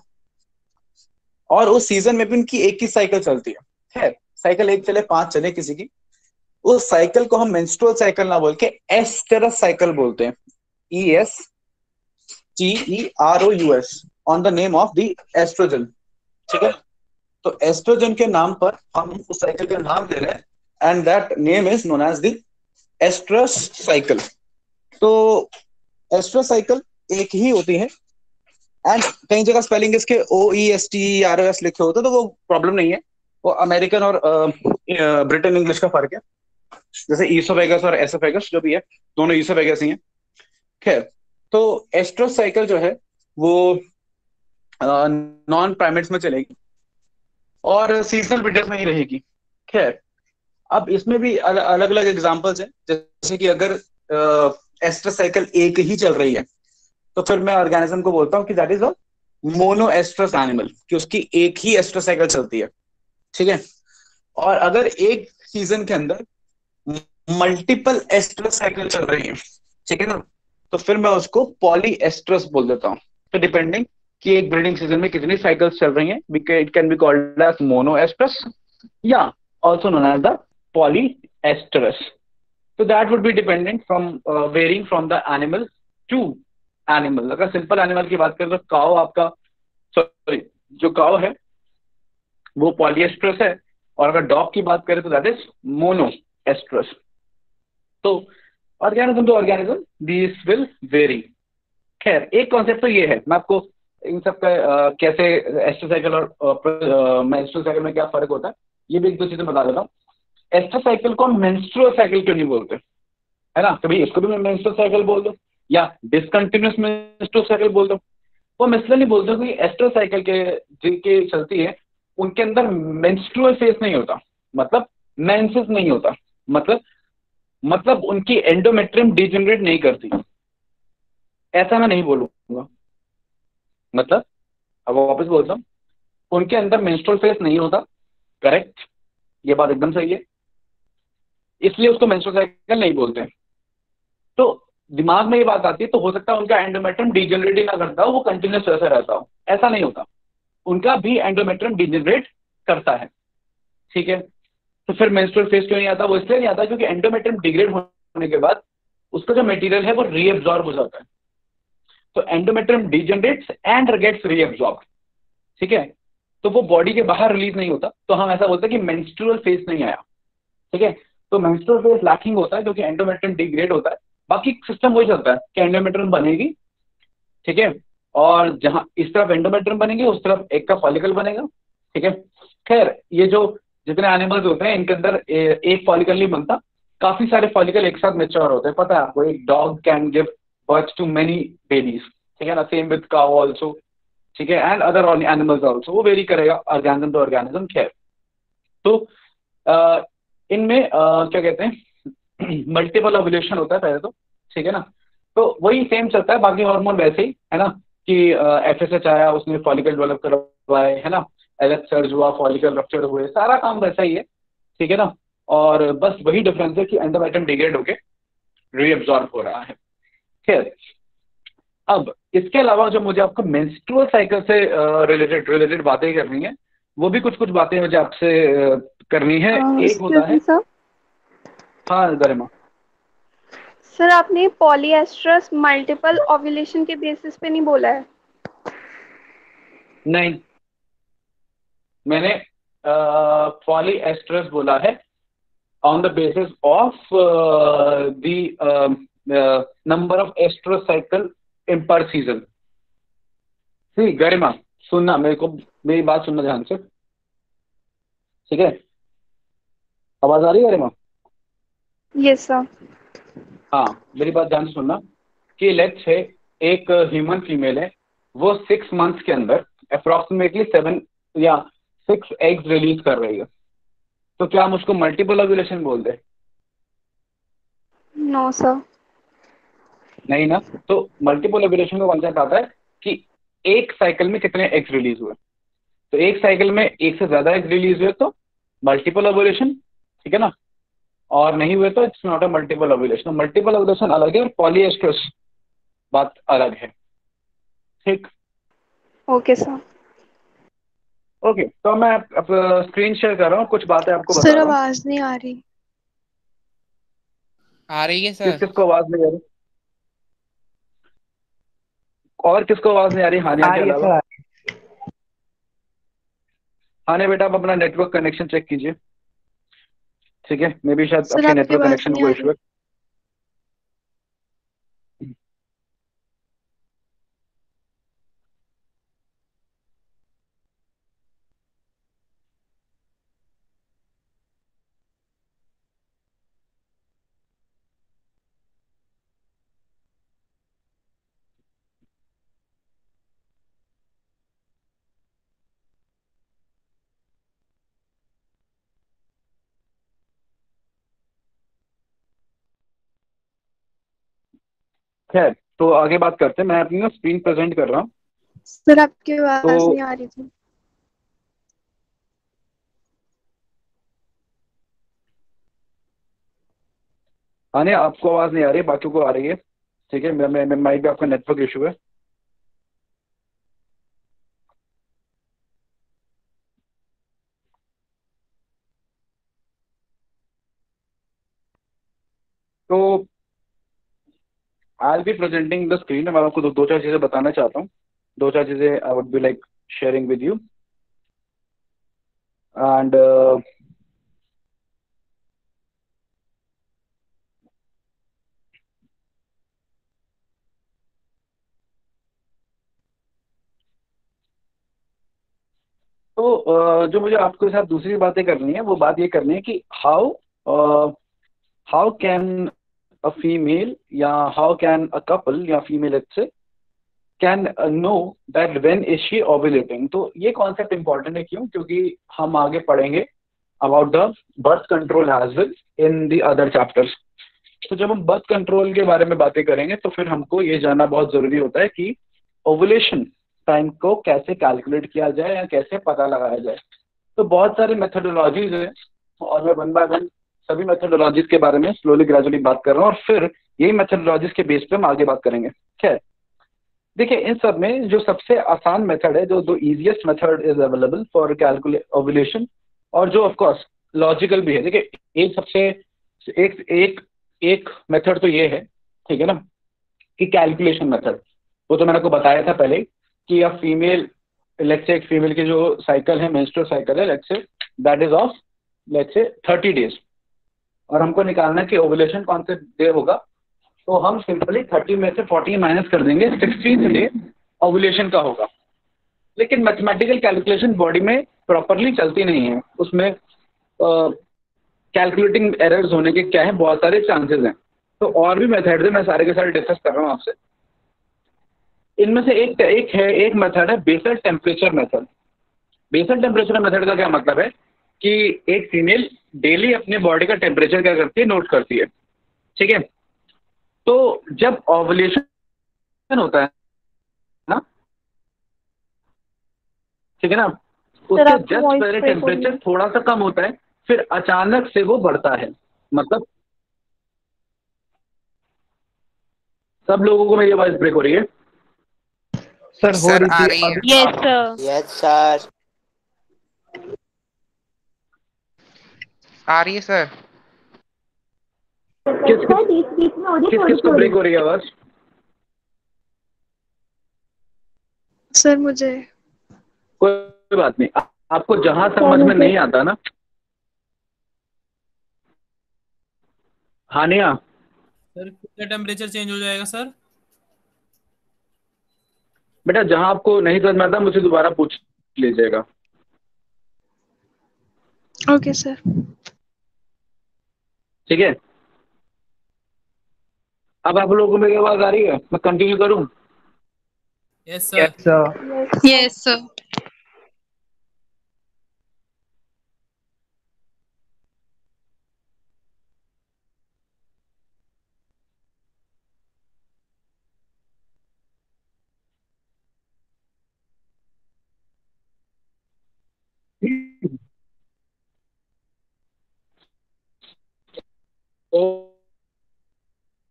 [SPEAKER 8] और उस सीजन में भी उनकी एक ही साइकिल चलती है। खैर, साइकिल एक चले 5 चले किसी की, उस साइकिल को हम मेंस्ट्रुअल साइकिल ना बोल के एस्टेरस साइकिल बोलते हैं। ESTEROUS on the name of the estrogen, ठीक है। तो एस्ट्रोजन के नाम पर हम उस साइकिल का नाम दे रहे हैं, and that name is known as the estrus cycle. तो एस्ट्रस साइकिल एक ही होती है, एंड कई जगह स्पेलिंग इसके OESTEROS लिखे होते हैं, तो वो प्रॉब्लम नहीं है, वो अमेरिकन और ब्रिटेन इंग्लिश का फर्क है। जैसे ईसोफेगस और एसोफेगस जो भी है, दोनों ईसोफेगस ही है। खैर, तो एस्ट्रस साइकिल जो है वो नॉन प्राइमेट्स में चलेगी और सीजनल ब्रीडर्स में ही रहेगी। खैर, अब इसमें भी अलग अलग एग्जांपल्स हैं, जैसे कि अगर एस्ट्रस साइकिल एक ही चल रही है, तो फिर मैं ऑर्गेनिज्म को बोलता हूँ कि that is a mono estrus animal, कि उसकी एक ही एस्ट्रस साइकिल चलती है, ठीक है। और अगर एक सीजन के अंदर मल्टीपल एस्ट्रस साइकिल चल रही है, ठीक है ना, तो फिर मैं उसको पॉली एस्ट्रस बोल देता हूँ। तो डिपेंडिंग
[SPEAKER 1] कि एक ब्रीडिंग सीजन में कितनी साइकिल्स चल रही हैं. It can be called as monoestrous या also known as the polyoestrous. तो that would be dependent from varying from the animal to animal. अगर सिंपल एनिमल की बात करें तो काउ आपका, सॉरी, जो काउ है वो पॉलीएस्ट्रस है, और अगर डॉग की बात करें तो दैट इज मोनोएस्ट्रस. तो organism to organism this will vary. खैर, एक कॉन्सेप्ट तो ये है, मैं आपको इन सब का कैसे एस्ट्रो साइकिल और मेंस्ट्रुअल साइकिल में क्या फर्क होता है ये भी एक दो चीजें बता देता हूँ. एस्ट्रो साइकिल को मेंस्ट्रुअल साइकिल क्यों नहीं बोलते, है ना? कभी इसको भी मेंस्ट्रुअल साइकिल बोल दो या डिसकंटिन्यूअस मेंस्ट्रुअल साइकिल बोल दो. वो मैं इसलिए नहीं बोलता क्योंकि एस्ट्रो साइकिल के जिनके चलती है उनके अंदर मेंस्ट्रुअल फेज नहीं होता, मतलब मेंसेस नहीं होता, मतलब उनकी एंडोमेट्रियम डिजेनरेट नहीं करती. ऐसा मैं नहीं बोलूंगा, मतलब अब वापस बोलता हूँ, उनके अंदर मेंस्ट्रुअल फेज नहीं होता. करेक्ट, ये बात एकदम सही है, इसलिए उसको मेंस्ट्रुअल साइकिल नहीं बोलते. तो दिमाग में ये बात आती है तो हो सकता है उनका एंडोमेट्रियम डिजेनरेट ही ना करता हो, वो कंटिन्यूस ऐसा रहता हो. ऐसा नहीं होता, उनका भी एंडोमेट्रियम डिजेनरेट करता है. ठीक है, तो फिर मेंस्ट्रुअल फेज क्यों नहीं आता? वो इसलिए नहीं आता क्योंकि एंडोमेट्रियम डिग्रेड होने के बाद उसका जो मटेरियल है वो रीएब्जॉर्ब हो जाता है. तो endometrium degenerates and gets reabsorb. ठीक है, तो वो बॉडी के बाहर रिलीज नहीं होता, तो हम ऐसा बोलते हैं कि मेंस्ट्रुअल फेज नहीं आया. ठीक है, तो मेंस्ट्रुअल फेज लैकिंग होता है क्योंकि एंडोमेट्रियम डिग्रेड होता है. बाकी सिस्टम वही चलता है कि एंडोमेट्रियम बनेगी, ठीक है, और जहां इस तरफ एंडोमेट्रियम बनेगी उस तरफ एक का फॉलिकल बनेगा. ठीक है, खैर ये जो जितने एनिमल्स होते हैं इनके अंदर एक फॉलिकल नहीं बनता, काफी सारे फॉलिकल एक साथ मैच्योर होते हैं. पता है आपको, एक dog can give birth to many babies. ठीक है ना, सेम विद काउ ऑल्सो. ठीक है, एंड अदर एनिमल्स ऑल्सो, वो वेरी करेगा ऑर्गेनिज्म टू ऑर्गेनिज्म. खैर, तो इनमें क्या कहते हैं मल्टीपल ओव्यूलेशन होता है पहले तो. ठीक है ना, तो वही सेम चलता है, बाकी हार्मोन वैसे ही है ना कि एफएसएच आया, उसने फॉलिकल डेवलप करवाए, है ना, एलएच सर्ज हुआ, फॉलिकल रप्चर हुए, सारा काम वैसा ही है. ठीक है ना, और बस वही डिफरेंस है कि एंडोमेट्रियम डिग्रेड होके रीअब्सॉर्ब हो रहा है. खैर, अब इसके अलावा जो मुझे आपको मेंस्ट्रुअल साइकिल से रिलेटेड बातें करनी है, वो भी कुछ बातें मुझे आपसे करनी है. एक होता है, हाँ गरिमा.
[SPEAKER 9] सर आपने पॉलीएस्ट्रस मल्टीपल ओव्यूलेशन के बेसिस पे नहीं बोला है.
[SPEAKER 1] नहीं, मैंने पॉलीएस्ट्रस बोला है on the basis of the number of astro cycle in पर सीजन. ठीक, गरिमा सुनना, मेरी बात सुनना ध्यान से. ठीक है, आवाज आ रही है गरिमा?
[SPEAKER 9] Yes sir.
[SPEAKER 1] हाँ, मेरी बात ध्यान से सुनना कि लेट्स है एक ह्यूमन फीमेल है, वो 6 मंथ्स के अंदर अप्रोक्सीमेटली 7 या 6 एग्स रिलीज कर रही है, तो क्या हम उसको मल्टीपल ओव्यूलेशन बोल दे?
[SPEAKER 9] No sir.
[SPEAKER 1] नहीं ना, तो मल्टीपल ओव्यूलेशन का कॉन्सेप्ट आता है कि एक साइकिल में कितने एग्स रिलीज हुए. तो एक साइकिल में एक से ज्यादा एग्स रिलीज हुए तो मल्टीपल ओव्यूलेशन. ठीक है ना, और नहीं हुए तो it's not a multiple ovulation. Multiple ovulation अलग है और पॉलीएस्ट्रस बात अलग है. ठीक,
[SPEAKER 9] ओके सर.
[SPEAKER 1] ओके, तो मैं अब स्क्रीन शेयर कर रहा हूँ, कुछ बातें आपको बता
[SPEAKER 9] सर
[SPEAKER 1] रहा हूँ.
[SPEAKER 9] आवाज नहीं आ रही.
[SPEAKER 4] आ रही है सर.
[SPEAKER 1] किसको आवाज नहीं आ रही? और किसको आवाज नहीं आ रही? हानिया के अलावा. हानिया बेटा, आप अपना नेटवर्क कनेक्शन चेक कीजिए. ठीक है, मे बी शायद आपके नेटवर्क कनेक्शन में कोई इशू है. खैर, तो आगे बात करते हैं. मैं अपनी ना स्क्रीन प्रेजेंट कर रहा हूँ.
[SPEAKER 9] सर आपकी आवाज
[SPEAKER 1] तो
[SPEAKER 9] नहीं आ रही थी.
[SPEAKER 1] हानिया, आपको आवाज नहीं आ रही, बाकियों को आ रही है. ठीक है, मैं माइक पे आपका नेटवर्क इशू है.
[SPEAKER 8] तो I will be presenting the screen. मैं आपको दो चार चीज़ें बताना चाहता हूँ, दो चार चीज़ें I would be like sharing with you and तो जो मुझे आपके साथ दूसरी बातें करनी है वो बात ये करनी है कि हाउ कैन अ फीमेल या हाउ कैन अ कपल या फीमेल से can know that when is she ovulating. तो ये कॉन्सेप्ट इंपॉर्टेंट है, क्यों? क्योंकि हम आगे पढ़ेंगे about the birth control as well in the other chapters. तो जब हम बर्थ कंट्रोल के बारे में बातें करेंगे तो फिर हमको ये जानना बहुत जरूरी होता है कि ओवुलेशन टाइम को कैसे कैलकुलेट किया जाए या कैसे पता लगाया जाए। तो बहुत सारे मेथडोलॉजीज हैं और मैं वन बाय वन सभी मेथडोलॉजीज के बारे में स्लोली ग्रेजुअली बात कर रहा हूँ और फिर यही मेथडोलॉजीज के बेस पे हम आगे बात करेंगे। खैर देखिए, इन सब में जो सबसे आसान मेथड है, जो easiest method is available for calculate ovulation और जो ऑफ कोर्स लॉजिकल भी है। देखिए एक सबसे एक मेथड तो ये है, ठीक है ना, कि कैलकुलेशन मेथड। वो तो मैंने आपको बताया था पहले कि अब फीमेल लेट्स से एक फीमेल की जो साइकिल है, मेंस्ट्रुअल साइकिल है, let's say that is of let's say 30 days और हमको निकालना है कि ओवुलेशन कौन से डे होगा। तो हम सिंपली 30 में से 40 माइनस कर देंगे, 16th डे ओवुलेशन का होगा। लेकिन मैथमेटिकल कैलकुलेशन बॉडी में प्रॉपरली चलती नहीं है, उसमें कैलकुलेटिंग एरर्स होने के क्या है, बहुत सारे चांसेस हैं। तो और भी मेथड है, मैं सारे के सारे डिस्कस कर रहा हूँ आपसे। इनमें से एक मेथड है basal temperature method. Basal temperature method का क्या मतलब है कि एक फीमेल डेली अपने बॉडी का टेम्परेचर क्या करती है, नोट करती है, ठीक है। तो जब ओवुलेशन होता है ना, ठीक है ना, उसके जस्ट पहले टेम्परेचर थोड़ा सा कम होता है, फिर अचानक से वो बढ़ता है। मतलब सब लोगों को मेरी आवाज ब्रेक हो रही है?
[SPEAKER 3] सर हो
[SPEAKER 4] सर
[SPEAKER 3] रही
[SPEAKER 4] आ
[SPEAKER 3] थी
[SPEAKER 4] रही है।
[SPEAKER 3] अभी।
[SPEAKER 2] Yes sir.
[SPEAKER 10] Yes sir.
[SPEAKER 4] आ रही है सर।
[SPEAKER 8] किसको ब्रेक हो रही है आवाज?
[SPEAKER 9] सर मुझे
[SPEAKER 8] कोई बात नहीं, आपको जहां समझ में नहीं आता ना, हानिया
[SPEAKER 6] सर कितना टेम्परेचर चेंज हो जाएगा सर?
[SPEAKER 8] बेटा जहां आपको नहीं समझ में आता मुझसे दोबारा पूछ लीजिएगा।
[SPEAKER 9] Okay sir.
[SPEAKER 8] ठीक है, अब आप लोगों को मेरी आवाज आ रही है? मैं कंटिन्यू करूं?
[SPEAKER 6] Yes sir.
[SPEAKER 3] Sir
[SPEAKER 2] yes sir.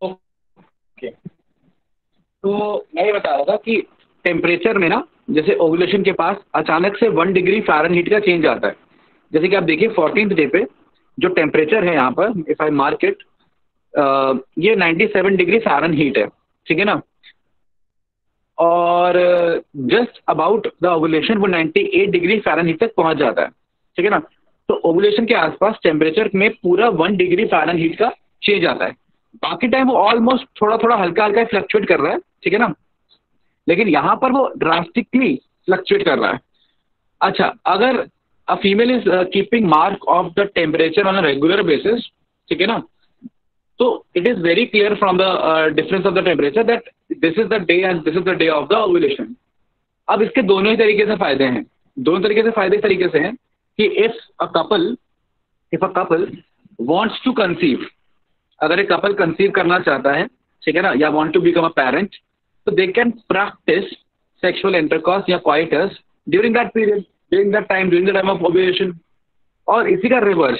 [SPEAKER 8] Okay, तो मैं ये बता रहा था कि टेम्परेचर में ना, जैसे ओवुलेशन के पास अचानक से 1 डिग्री फ़ारेनहीट का चेंज आता है। जैसे कि आप देखिए 14th डे पे जो टेम्परेचर है यहाँ पर, इफ आई मार्क इट, ये 97 डिग्री फ़ारेनहीट है, ठीक है ना। और जस्ट अबाउट द ओवुलेशन वो 98 डिग्री फ़ारेनहीट तक पहुंच जाता है, ठीक है ना। तो ओवुलेशन के आसपास टेम्परेचर में पूरा 1 डिग्री फ़ारेनहीट का चेंज आता है। बाकी टाइम वो ऑलमोस्ट थोड़ा थोड़ा हल्का हल्का फ्लक्चुएट कर रहा है, ठीक है ना, लेकिन यहाँ पर वो ड्रास्टिकली फ्लक्चुएट कर रहा है। अच्छा, अगर a female is keeping mark of the temperature on a regular basis, ठीक है ना, तो it is very clear from the difference of the temperature that this is the day and this is the day of the ovulation. अब इसके दोनों ही तरीके से फायदे हैं। दोनों तरीके से फायदे इस तरीके से हैं कि if a couple wants to conceive, अगर एक कपल कंसीव करना चाहता है, ठीक है ना, या want to become a parent, तो they can practise sexual intercourse या coitus during that period, during that time, during the time of ovulation. और इसी का रिवर्स,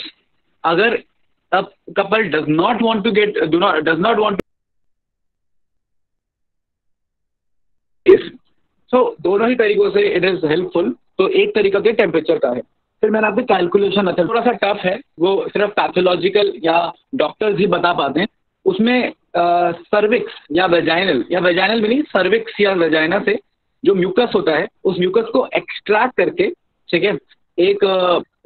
[SPEAKER 8] अगर a couple does not want to so दोनों ही तरीकों से इट इज हेल्पफुल। तो एक तरीका के टेम्परेचर का है। फिर मैंने आपको कैलकुलेशन मेथड, थोड़ा सा टफ है, वो सिर्फ पैथोलॉजिकल या डॉक्टर्स ही बता पाते हैं,
[SPEAKER 1] उसमें सर्विक्स या वेजाइनल भी नहीं, सर्विक्स या वेजाइना से जो म्यूकस होता है उस म्यूकस को एक्सट्रैक्ट करके, ठीक है, एक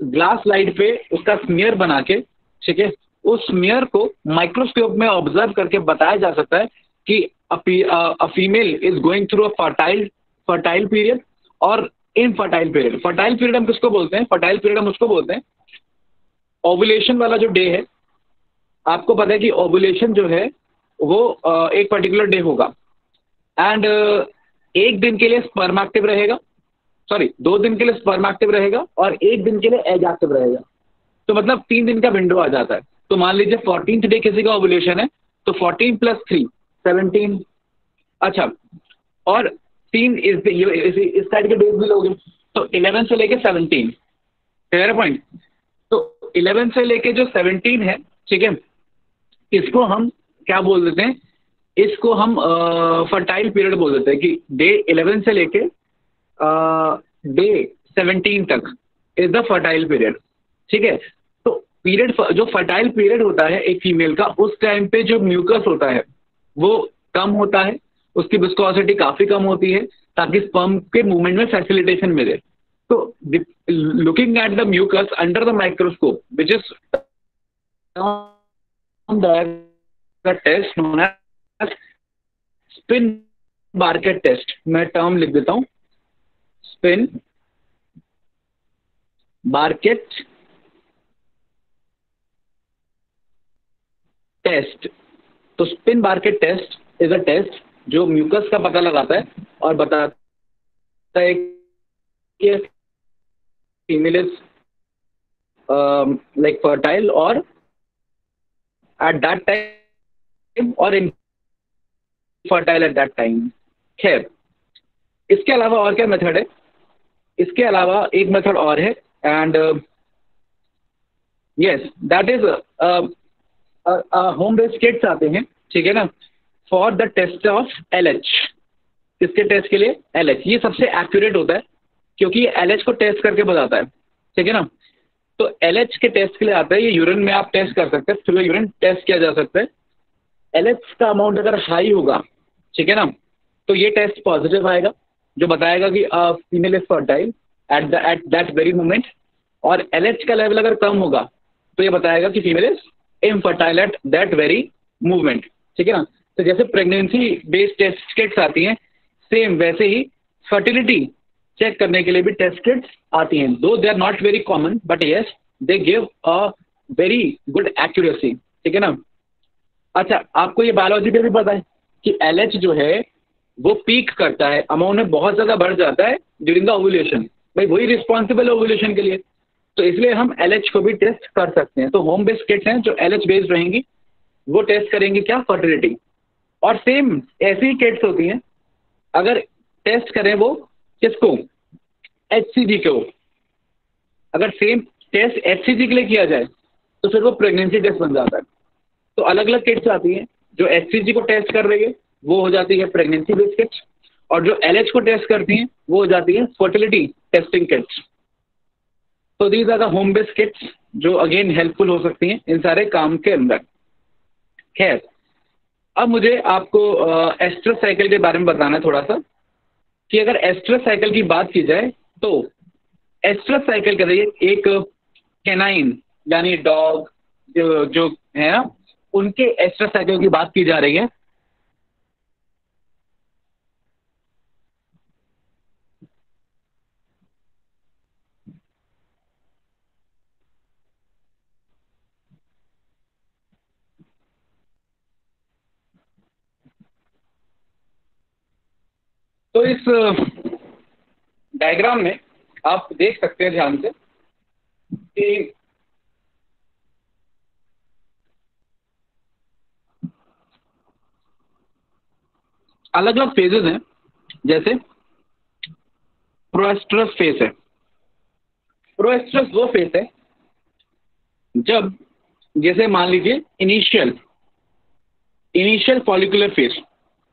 [SPEAKER 1] ग्लास स्लाइड पे उसका स्मीयर बना के, ठीक है, उस स्मीयर को माइक्रोस्कोप में ऑब्जर्व करके बताया जा सकता है कि a female is going through a fertile period और इनफर्टाइल पीरियड। फर्टाइल पीरियड हम किसको बोलते हैं? फर्टाइल पीरियड हम उसको बोलते हैं ओवुलेशन वाला जो डे है। आपको पता है कि ओवुलेशन जो है वो एक पर्टिकुलर डे होगा एंड एक दिन के लिए स्पर्म एक्टिव रहेगा, सॉरी 2 दिन के लिए स्पर्म एक्टिव रहेगा और 1 दिन के लिए एग एक्टिव रहेगा। तो मतलब 3 दिन का विंडो आ जाता है। तो मान लीजिए 14th डे किसी का ओवुलेशन है तो 14 + 3 17। अच्छा, और 3 इस साइड के डेज भी लोगे तो 11 से लेके 17, क्लियर पॉइंट। तो 11 से लेके जो 17 है, ठीक है, इसको हम क्या बोल देते हैं? इसको हम फर्टाइल पीरियड बोल देते हैं कि डे 11 से लेके डे 17 तक इज द फर्टाइल पीरियड, ठीक है। तो पीरियड जो फर्टाइल पीरियड होता है एक फीमेल का, उस टाइम पे जो म्यूकस होता है वो कम होता है, उसकी विस्कोसिटी काफी कम होती है ताकि स्पर्म के मूवमेंट में फैसिलिटेशन मिले। तो looking at the mucus under the microscope which is test known as spinnbarkeit test. मैं टर्म लिख देता हूं, स्पिन बार्केट टेस्ट। तो spinnbarkeit test is a test जो म्यूकस का पता लगाता है और बताता है कि फीमेल इज लाइक फर्टाइल और एट दैट टाइम और इनफर्टाइल एट दैट टाइम। खैर, इसके अलावा और क्या मेथड है? इसके अलावा एक मेथड और है and yes that is home based kits आते हैं, ठीक है ना, for the test of LH। किसके टेस्ट के लिए? LH। ये सबसे एक्यूरेट होता है क्योंकि ये LH को टेस्ट करके बताता है, ठीक है ना। तो LH के टेस्ट के लिए आता है, ये यूरिन में आप टेस्ट कर सकते हैं, थ्रू यूरिन टेस्ट किया जा सकता है। LH का अमाउंट अगर हाई होगा, ठीक है ना, तो ये टेस्ट पॉजिटिव आएगा जो बताएगा कि female is fertile at that very moment. और LH का लेवल अगर कम होगा तो ये बताएगा कि female is infertile at that very movement, ठीक है ना। तो जैसे प्रेगनेंसी बेस्ड टेस्ट किट्स आती हैं, सेम वैसे ही फर्टिलिटी चेक करने के लिए भी टेस्ट किट्स आती हैं। Though they are not very common but yes they give a very good accuracy, ठीक है ना। अच्छा, आपको ये बायोलॉजी में भी पता है कि LH जो है वो पीक करता है, अमाउंट में बहुत ज़्यादा बढ़ जाता है ड्यूरिंग द ओवुलेशन। भाई वही रिस्पॉन्सिबल है ओवुलेशन के लिए, तो इसलिए हम LH को भी टेस्ट कर सकते हैं। तो होम बेस्ड किट्स हैं जो LH बेस्ड रहेंगी, वो टेस्ट करेंगे क्या? फर्टिलिटी। और सेम ऐसी किट्स होती हैं अगर टेस्ट करें वो किसको? HCG को। अगर सेम टेस्ट HCG के लिए किया जाए तो फिर वो प्रेगनेंसी टेस्ट बन जाता है। तो अलग अलग किट्स आती हैं, जो HCG को टेस्ट कर रही है वो हो जाती है प्रेगनेंसी बेस्ड किट्स, और जो LH को टेस्ट करती हैं वो हो जाती है फर्टिलिटी टेस्टिंग किट्स। तो these are the home based kits जो अगेन हेल्पफुल हो सकती हैं इन सारे काम के अंदर। खैर, अब मुझे आपको एस्ट्रस साइकिल के बारे में बताना है थोड़ा सा, कि अगर एस्ट्रस साइकिल की बात की जाए तो एस्ट्रस साइकिल के जरिए एक कैनाइन यानी डॉग जो है ना, उनके एस्ट्रस साइकिल की बात की जा रही है। तो इस डायग्राम में आप देख सकते हैं ध्यान से कि अलग अलग फेजेस हैं। जैसे प्रोएस्ट्रस फेज है। प्रोएस्ट्रस वो फेज है जब, जैसे मान लीजिए इनिशियल फॉलिकुलर फेज,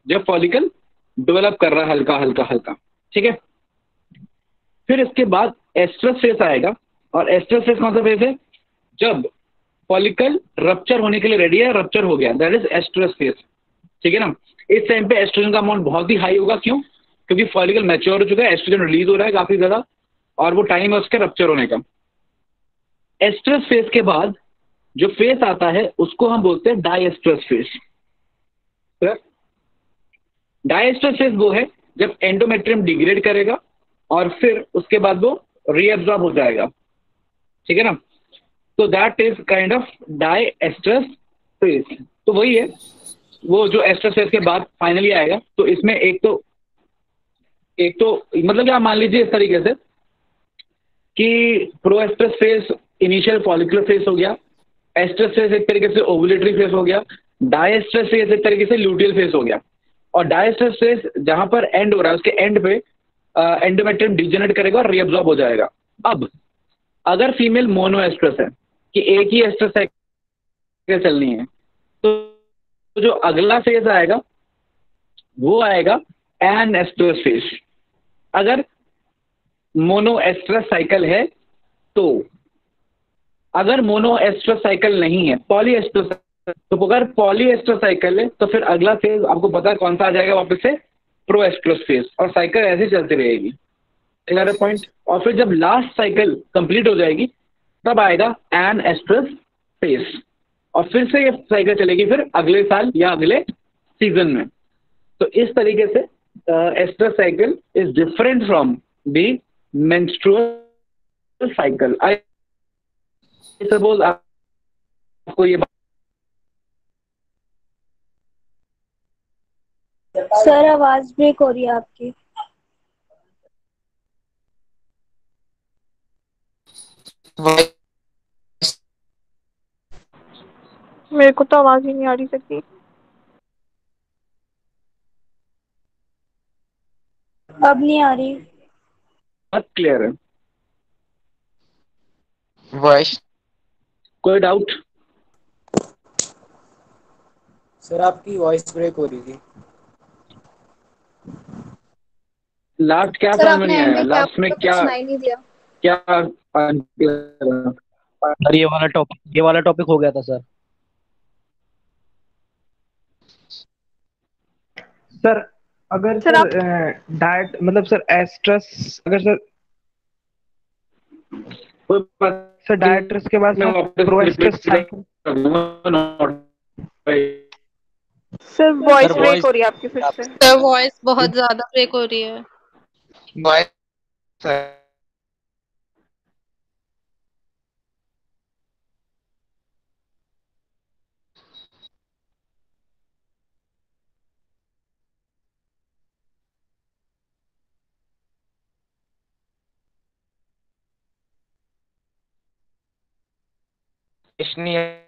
[SPEAKER 1] जब फॉलिकल डेवलप कर रहा है हल्का हल्का हल्का, ठीक है। फिर इसके बाद एस्ट्रस फेज आएगा, और एस्ट्रस फेज कौन सा फेज है? जब फॉलिकल रप्चर होने के लिए रेडी है, रप्चर हो गया, दैट इज एस्ट्रस फेज। ठीक है ना। इस टाइम पे एस्ट्रोजन का अमाउंट बहुत ही हाई होगा, क्यों? क्योंकि फॉलिकल मैच्योर हो चुका है, एस्ट्रोजन रिलीज हो रहा है काफी ज्यादा, और वो टाइम है उसके रप्चर होने का। एस्ट्रस फेज के बाद जो फेज आता है उसको हम बोलते हैं डायस्ट्रस फेज। डायस्ट्रस फेज वो है जब एंडोमेट्रियम डिग्रेड करेगा और फिर उसके बाद वो रीअब्सॉर्ब हो जाएगा। ठीक है ना। तो that is kind of dioestrus phase. तो वही है, वो जो एस्ट्रस फेज के बाद फाइनली आएगा। तो इसमें एक तो मतलब क्या मान लीजिए इस तरीके से कि प्रोएस्ट्रस फेज इनिशियल फॉलिकुलर फेज हो गया, एस्ट्रस फेज एक तरीके से ओवुलेटरी फेज हो गया, डायस्ट्रस फेज एक तरीके से ल्यूटियल फेज हो गया। और डायस्ट्रस फेज जहां पर एंड हो रहा है उसके एंड पे एंडोमेट्रियम डिजेनरेट करेगा और रीअब्सॉर्ब हो जाएगा। अब अगर फीमेल मोनोएस्ट्रस है कि एक ही एस्ट्रस साइकिल चलनी है, तो जो अगला फेज आएगा वो आएगा एन एस्ट्रस फेज। अगर मोनोएस्ट्रस साइकिल है तो, अगर मोनोएस्ट्रस साइकिल नहीं है, पॉलीएस्ट्रस, तो अगर पॉलीएस्ट्रस साइकिल है तो फिर अगला फेज आपको पता है कौन सा आ जाएगा वापस से, प्रोएस्ट्रस फेज, और साइकिल ऐसे चलती रहेगी। पॉइंट। और फिर जब लास्ट साइकिल कंप्लीट हो जाएगी तब आएगा एन एस्ट्रस फेज, और फिर से ये साइकिल चलेगी फिर अगले साल या अगले सीजन में। तो इस तरीके से estrus cycle is different from the menstrual cycle. I suppose आपको ये
[SPEAKER 9] सर आवाज ब्रेक हो रही है आपकी। मेरे को तो आवाज ही नहीं आ रही सकती। अब नहीं आ रही।
[SPEAKER 1] बहुत क्लियर है।
[SPEAKER 4] वॉइस
[SPEAKER 1] कोई डाउट?
[SPEAKER 10] सर आपकी वॉइस ब्रेक हो रही थी।
[SPEAKER 1] लास्ट क्या
[SPEAKER 7] सर
[SPEAKER 1] समझ में
[SPEAKER 7] आपने
[SPEAKER 1] नहीं
[SPEAKER 7] एंड
[SPEAKER 1] आया,
[SPEAKER 7] में क्या
[SPEAKER 1] लास्ट में
[SPEAKER 7] कुछ
[SPEAKER 1] क्या
[SPEAKER 7] सुनाई नहीं दिया।
[SPEAKER 1] क्या
[SPEAKER 11] सर ये वाला टॉपिक हो गया था सर।
[SPEAKER 3] सर अगर
[SPEAKER 9] सर आप
[SPEAKER 3] सर डाइट मतलब सर एस्ट्रस, अगर सर
[SPEAKER 1] कोई बात
[SPEAKER 3] सर
[SPEAKER 1] नहीं,
[SPEAKER 3] डायट्रस के बाद
[SPEAKER 1] मैं
[SPEAKER 3] सर
[SPEAKER 1] वापस
[SPEAKER 3] प्रोएस्ट्रस
[SPEAKER 1] रिपीट
[SPEAKER 3] साइकिल।
[SPEAKER 1] कर दूंगा, note
[SPEAKER 9] sir voice
[SPEAKER 11] sir
[SPEAKER 9] break
[SPEAKER 11] voice
[SPEAKER 9] हो रही है आपकी फिर से।
[SPEAKER 2] सर वॉइस बहुत ज्यादा ब्रेक हो रही है।
[SPEAKER 4] वॉइस नहीं है।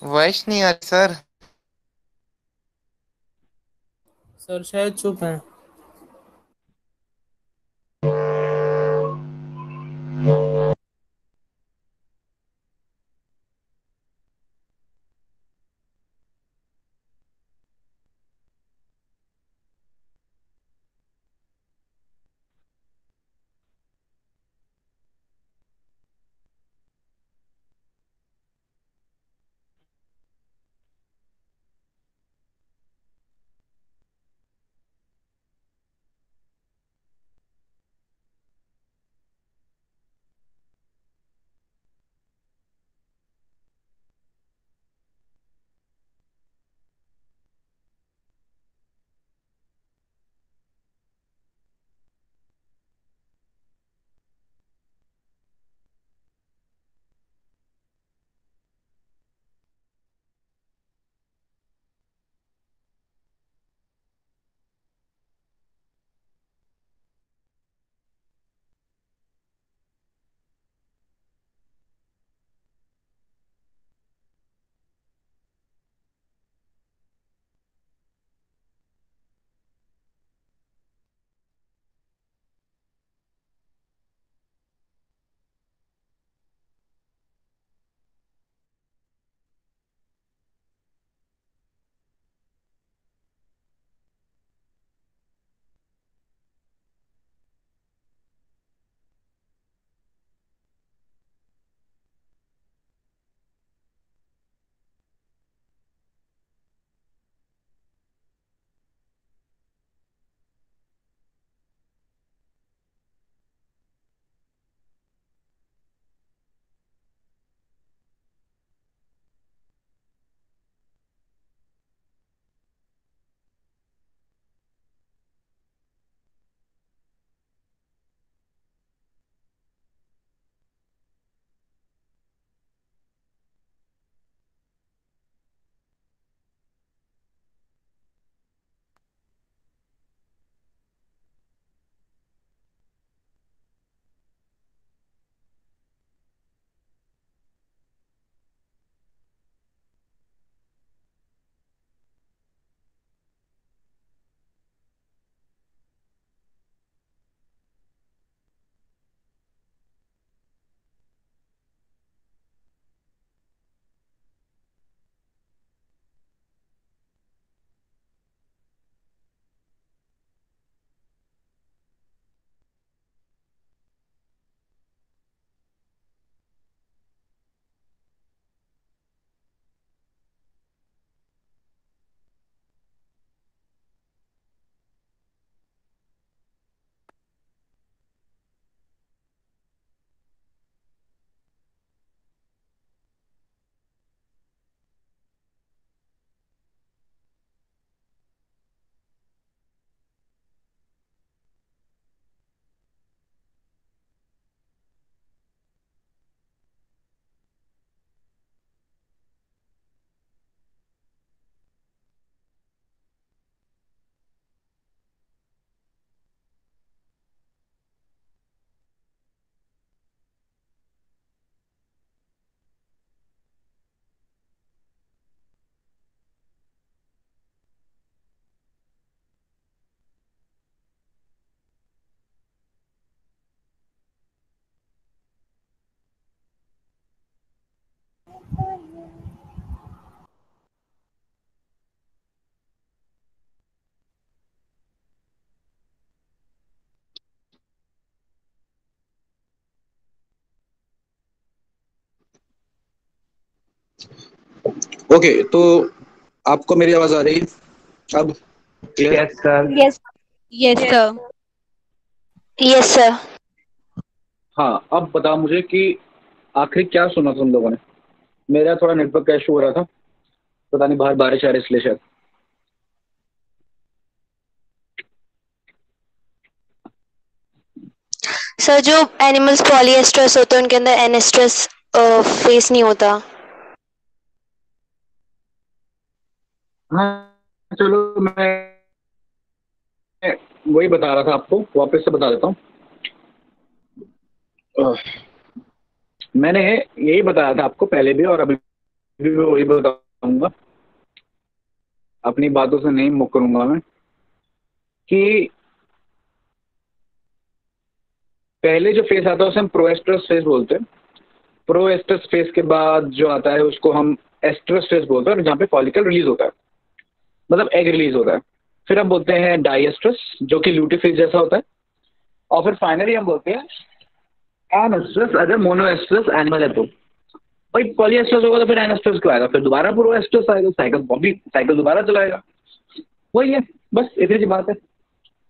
[SPEAKER 4] वॉइस नहीं आ रही सर।
[SPEAKER 6] सर शायद चुप हैं।
[SPEAKER 8] ओके, तो आपको मेरी आवाज आ रही है अब? Clear?
[SPEAKER 3] Yes sir.
[SPEAKER 12] Yes yes sir.
[SPEAKER 13] Yes sir.
[SPEAKER 1] हाँ, अब बताओ मुझे कि आखिर क्या सुना तुम लोगों ने? मेरा थोड़ा नेटवर्क का इशू हो रहा था, पता नहीं बाहर बारिश आ रही इसलिए शायद।
[SPEAKER 13] सर जो एनिमल्स पॉलीएस्ट्रस होते हैं उनके अंदर एनेस्ट्रस फेस नहीं होता।
[SPEAKER 1] हाँ चलो, मैं वही बता रहा था आपको, वापस से बता देता हूँ। मैंने यही बताया था आपको पहले भी और अभी भी वही बताऊंगा, अपनी बातों से नहीं मुकरूंगा मैं, कि पहले जो फेस आता है उसे हम प्रोएस्ट्रस फेस बोलते हैं। प्रोएस्ट्रस फेस के बाद जो आता है उसको हम एस्ट्रस फेस बोलते हैं, जहाँ पे फॉलिकल रिलीज होता है, मतलब एग रिलीज होता है। फिर हम बोलते हैं डाइएस्ट्रस, जो कि ल्यूटी फेस जैसा होता है। और फिर फाइनली हम बोलते हैं एनेस्ट्रस, अगर मोनोएस्ट्रस एनिमल है तो। भाई पॉलीएस्ट्रस होगा तो फिर एनेस्ट्रस क्यों आएगा? फिर दोबारा प्रोएस्ट्रस आएगा, साइकिल दोबारा चलाएगा। वही है, बस इतनी सी बात है।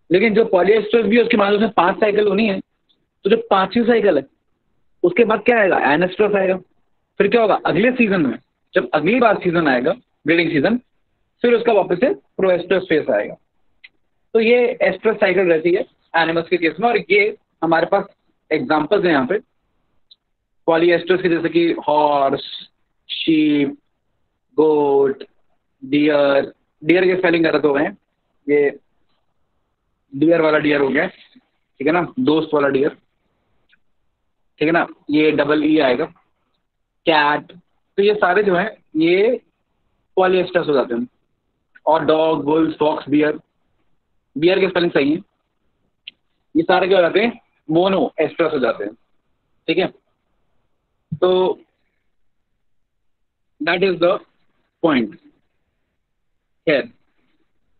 [SPEAKER 1] लेकिन जो पॉलीएस्ट्रस भी है उसके बाद उसमें 5 साइकिल होनी है, तो जो 5वीं साइकिल है उसके बाद क्या आएगा? एनेस्ट्रस आएगा। फिर क्या होगा अगले सीजन में, जब अगली बार सीजन आएगा, ब्रीडिंग सीजन, फिर उसका वापस से प्रोएस्ट्रस फेस आएगा। तो ये एस्ट्रस साइकिल रहती है एनिमल्स के केस में। और ये हमारे पास एग्जांपल्स हैं यहाँ पे पॉलीएस्ट्रस के, जैसे कि हॉर्स, शीप, गोट, डियर। डियर की स्पेलिंग गलत हो गए हैं, ये डियर वाला डियर हो गया, ठीक है ना, दोस्त वाला डियर, ठीक है ना, ये डबल ई आएगा। कैट, तो ये सारे जो हैं ये पॉलीएस्ट्रस हो जाते हैं। और dog, bulls, fox, bear, bear की स्पेलिंग सही है, ये सारे क्या हो जाते हैं? मोनो एस्ट्रस हो जाते हैं, ठीक है। तो दैट इज द पॉइंट। खैर,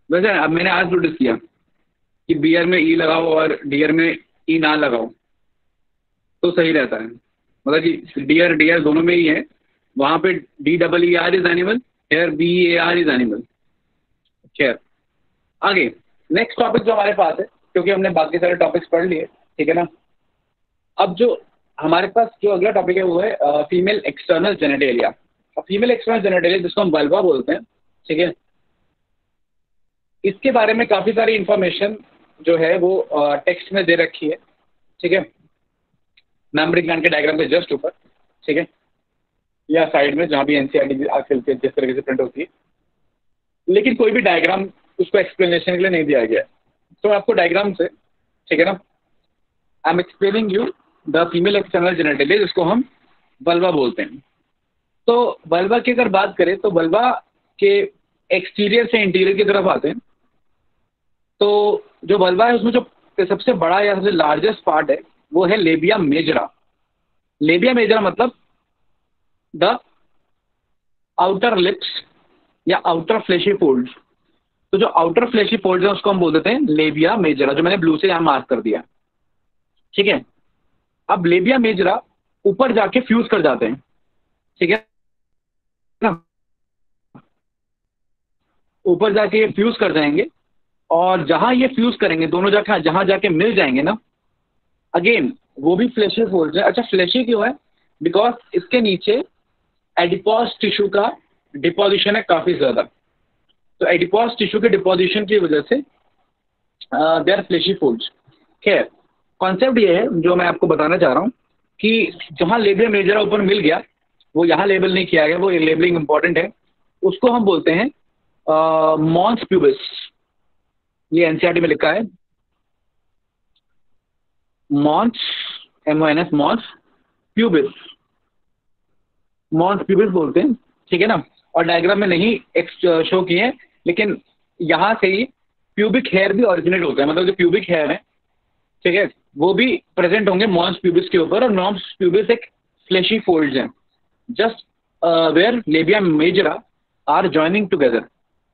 [SPEAKER 1] वैसे अब मैंने आज नोटिस किया कि बियर में ई लगाओ और डियर में ई ना लगाओ तो सही रहता है। मतलब कि डियर डियर दोनों में ही है, वहां पे DEER is animal, here BEAR is animal. खैर, आगे नेक्स्ट टॉपिक जो हमारे पास है, क्योंकि हमने बाकी सारे टॉपिक्स पढ़ लिए, ठीक है ना। अब जो हमारे पास जो अगला टॉपिक है वो है female external genitalia. Female external genitalia जिसको हम वल्वा बोलते हैं, ठीक है। इसके बारे में काफ़ी सारी इंफॉर्मेशन जो है वो टेक्स्ट में दे रखी है, ठीक है, मेमोरी ग्लैंड के डायग्राम के जस्ट ऊपर, ठीक है, या साइड में जहाँ भी NCERT आजकल के जिस तरीके से प्रिंट होती है। लेकिन कोई भी डायग्राम उसको एक्सप्लेनेशन के लिए नहीं दिया गया है, तो आपको डायग्राम से, ठीक है ना, I am explaining you the female external genitalia, जिसको हम वल्वा बोलते हैं। तो वल्वा की अगर बात करें तो वल्वा के एक्सटीरियर से इंटीरियर की तरफ आते हैं। तो जो वल्वा है उसमें जो सबसे बड़ा या सबसे लार्जेस्ट पार्ट है वो है लेबिया मेजरा। लेबिया मेजरा मतलब द आउटर लिप्स या आउटर फ्लेशी फोल्ड्स। तो जो आउटर फ्लेशी फोल्ड्स है उसको हम बोल देते हैं लेबिया मेजरा, जो मैंने ब्लू से यहाँ मार्क कर दिया, ठीक है। अब लेबिया मेजरा ऊपर जाके फ्यूज कर जाते हैं, ठीक है ना, ऊपर जाके ये फ्यूज कर जाएंगे। और जहां ये फ्यूज करेंगे दोनों जाके, जहां जाके मिल जाएंगे ना, अगेन वो भी फ्लेशी फोल्ड्स है। अच्छा, फ्लेशी क्यों है? बिकॉज इसके नीचे एडिपोज टिश्यू का डिपोजिशन है काफी ज्यादा। तो एडिपोज टिश्यू के डिपोजिशन की वजह से दे आर फ्लेशी फोल्ड्स। खैर, कॉन्सेप्ट ये है जो मैं आपको बताना चाह रहा हूँ कि जहां लेबिया मेजरा ऊपर मिल गया, वो यहाँ लेबल नहीं किया गया, वो लेबलिंग इंपॉर्टेंट है, उसको हम बोलते हैं मॉन्स प्यूबिस। ये NCERT में लिखा है mons, MONS, mons pubis, mons pubis बोलते हैं, ठीक है ना। और डायग्राम में नहीं शो किए हैं, लेकिन यहाँ से ही प्यूबिक हेयर भी ऑरिजिनेट होता है, मतलब जो प्यूबिक हेयर है, ठीक है, वो भी प्रेजेंट होंगे मॉन्स प्यूबिस के ऊपर। और मॉन्स प्यूबिस एक फ्लेशी फोल्ड्स हैं just where labia majora are joining together,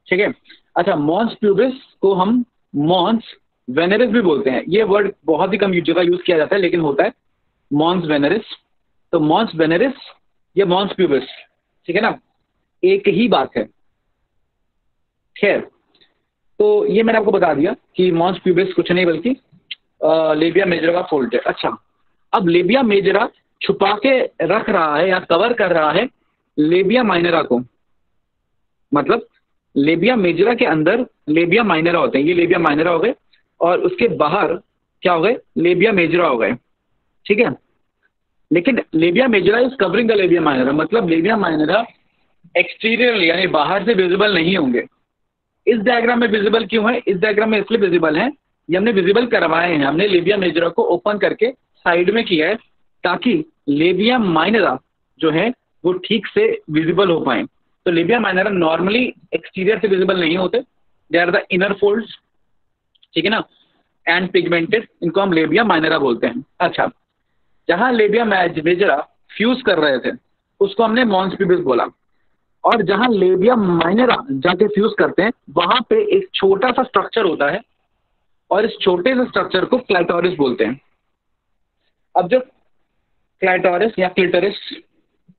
[SPEAKER 1] ठीक है। अच्छा, मॉन्स प्यूबिस को हम मॉन्स वेनेरिस भी बोलते हैं। ये वर्ड बहुत ही कम जगह यूज किया जाता है, लेकिन होता है मॉन्स वेनेरिस। तो मॉन्स वेनेरिस या मॉन्स प्यूबिस, ठीक है ना, एक ही बात है। खैर, तो ये मैंने आपको बता दिया कि मॉन्स प्यूबिस कुछ नहीं बल्कि लेबिया मेजरा का फोल्ड है। अच्छा, अब लेबिया मेजरा छुपा के रख रहा है या कवर कर रहा है लेबिया माइनरा को। मतलब लेबिया मेजरा के अंदर लेबिया माइनरा होते हैं, ये लेबिया माइनरा हो गए, और उसके बाहर क्या हो गए, लेबिया मेजरा हो गए। ठीक है, लेकिन लेबिया majora is covering the labia minora, मतलब लेबिया माइनरा एक्सटीरियर यानी बाहर से विजिबल नहीं होंगे। इस डायग्राम में विजिबल क्यों है? इस डायग्राम में इसलिए विजिबल है, ये हमने विजिबल करवाए हैं, हमने लेबिया मेजरा को ओपन करके साइड में किया है ताकि लेबिया माइनरा जो है वो ठीक से विजिबल हो पाए। तो लेबिया माइनरा नॉर्मली एक्सटीरियर से विजिबल नहीं होते, they are the inner folds, ठीक है ना, एंड पिगमेंटेड, इनको हम लेबिया माइनरा बोलते हैं। अच्छा, जहां लेबिया मेजरा फ्यूज कर रहे थे उसको हमने मॉन्स प्यूबिस बोला, और जहां लेबिया माइनरा जाके फ्यूज करते हैं वहां पे एक छोटा सा स्ट्रक्चर होता है, और इस छोटे से स्ट्रक्चर को क्लाइटोरिस बोलते हैं। अब जो क्लाइटोरिस या क्लिटोरिस,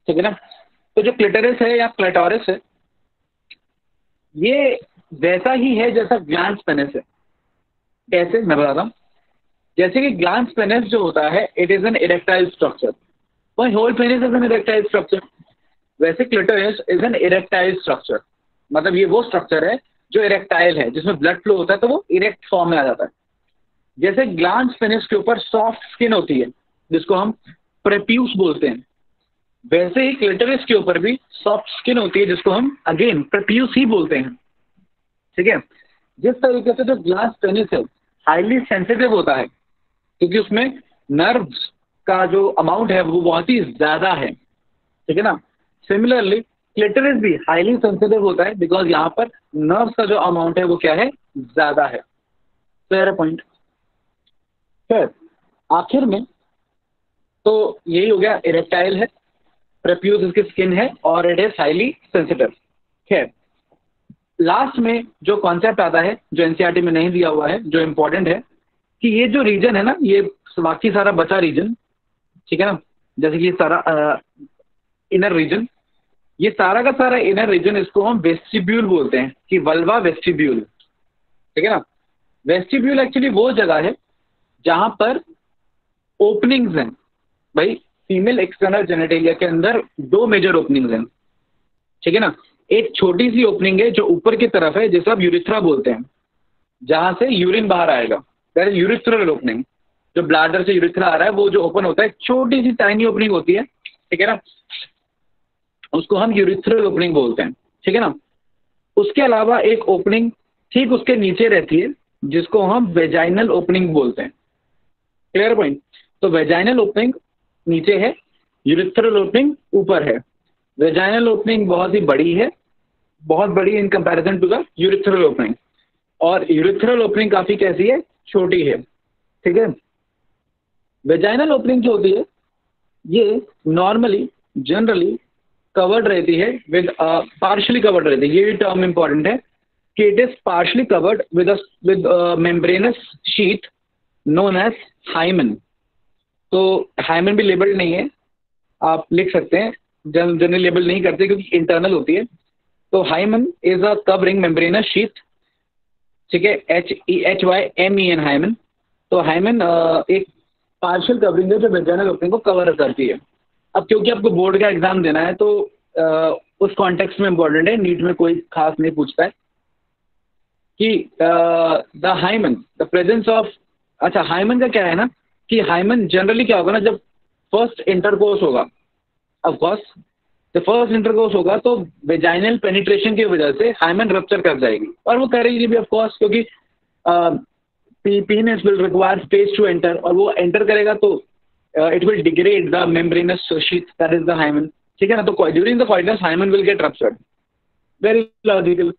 [SPEAKER 1] ठीक है ना, तो जो क्लिटोरिस है या क्लाइटोरिस है ये वैसा ही है जैसा ग्लैंस पेनिस है। कैसे, मैं बताता हूँ। जैसे कि ग्लैंस पेनिस जो होता है it is an erectile structure, वही whole penis is an erectile structure, वैसे clitoris is an erectile structure, मतलब ये वो स्ट्रक्चर है जो इरेक्टाइल है, जिसमें ब्लड फ्लो होता है तो वो इरेक्ट फॉर्म में आ जाता है। जैसे ग्लैंस पेनिस के ऊपर सॉफ्ट स्किन होती है जिसको हम प्रेप्यूस बोलते हैं, वैसे ही क्लिटोरिस के ऊपर भी सॉफ्ट स्किन होती है जिसको हम अगेन प्रेप्यूस ही बोलते हैं। ठीक है, जिस तरीके से जो ग्लैंस पेनिस है हाईली सेंसिटिव होता है क्योंकि उसमें नर्व्स का जो अमाउंट है वो बहुत ही ज्यादा है, ठीक है ना, सिमिलरली क्लिटोरिस भी हाईली सेंसिटिव होता है बिकॉज यहाँ पर नर्व्स का जो अमाउंट है वो क्या है, ज्यादा है। Fair point. फिर आखिर में तो यही हो गया, इरेक्टाइल है, प्रेप्यूस इसकी स्किन है, और इट इज हाईली सेंसिटिव। खैर, लास्ट में जो कॉन्सेप्ट आता है जो एनसीईआरटी में नहीं दिया हुआ है, जो इम्पोर्टेंट है कि ये जो रीजन है ना, ये बाकी सारा बचा रीजन, ठीक है ना, जैसे कि सारा इनर रीजन, ये सारा का सारा इनर रीजन इसको हम वेस्टिब्यूल बोलते हैं कि वल्वा वेस्टिब्यूल, ठीक है ना। वेस्टिब्यूल एक्चुअली वो जगह है जहां पर ओपनिंग्स हैं। भाई फीमेल एक्सटर्नल जेनेटेलिया के अंदर दो मेजर ओपनिंग्स हैं, ठीक है ना। एक छोटी सी ओपनिंग है जो ऊपर की तरफ है जिसे आप यूरिथ्रा बोलते हैं, जहां से यूरिन बाहर आएगा, दैट इज यूरिथ्रल ओपनिंग। जो ब्लैडर से यूरिथ्रा आ रहा है वो जो ओपन होता है, छोटी सी टाइनी ओपनिंग होती है, ठीक है ना, उसको हम यूरिथ्रल ओपनिंग बोलते हैं, ठीक है ना। उसके अलावा एक ओपनिंग ठीक उसके नीचे रहती है जिसको हम वेजाइनल ओपनिंग बोलते हैं। Clear point. तो वेजाइनल ओपनिंग नीचे है, यूरिथ्रल ओपनिंग ऊपर है। वेजाइनल ओपनिंग बहुत ही बड़ी है, बहुत बड़ी in comparison to the urethral opening, और यूरिथ्रल ओपनिंग काफी कैसी है, छोटी है, ठीक है। वेजाइनल ओपनिंग जो होती है ये नॉर्मली जनरली कवर्ड रहती है विद पार्शियली कवर्ड रहती है। ये भी टर्म इंपॉर्टेंट है कि it is partially covered with membranous sheath known as hymen. तो हाइमन भी लेबल्ड नहीं है, आप लिख सकते हैं, जनरली लेबल नहीं करते क्योंकि इंटरनल होती है। तो hymen is a covering membranous sheath, ठीक है, HYMEN हाइमन। तो हाइमन एक पार्शियल कवरिंग है जो वेजाइनल ओपनिंग को कवर करती है। अब क्योंकि आपको बोर्ड का एग्जाम देना है तो उस कॉन्टेक्स्ट में इम्पोर्टेंट है, नीट में कोई खास नहीं पूछता है कि the hymen the presence of, अच्छा हाइमन का क्या है ना कि हाइमन जनरली क्या होगा ना, जब फर्स्ट इंटरकोर्स होगा, ऑफ कोर्स जब फर्स्ट इंटरकोर्स होगा तो वेजाइनल पेनिट्रेशन की वजह से हाइमन रप्चर कर जाएगी, और वो करेगी भी ऑफ कोर्स क्योंकि penis will require space to enter, और वो एंटर करेगा तो it will degrade the membranous sheath, that is the hymen, ठीक है ना। तो during the coitus hymen will get ruptured, very logical,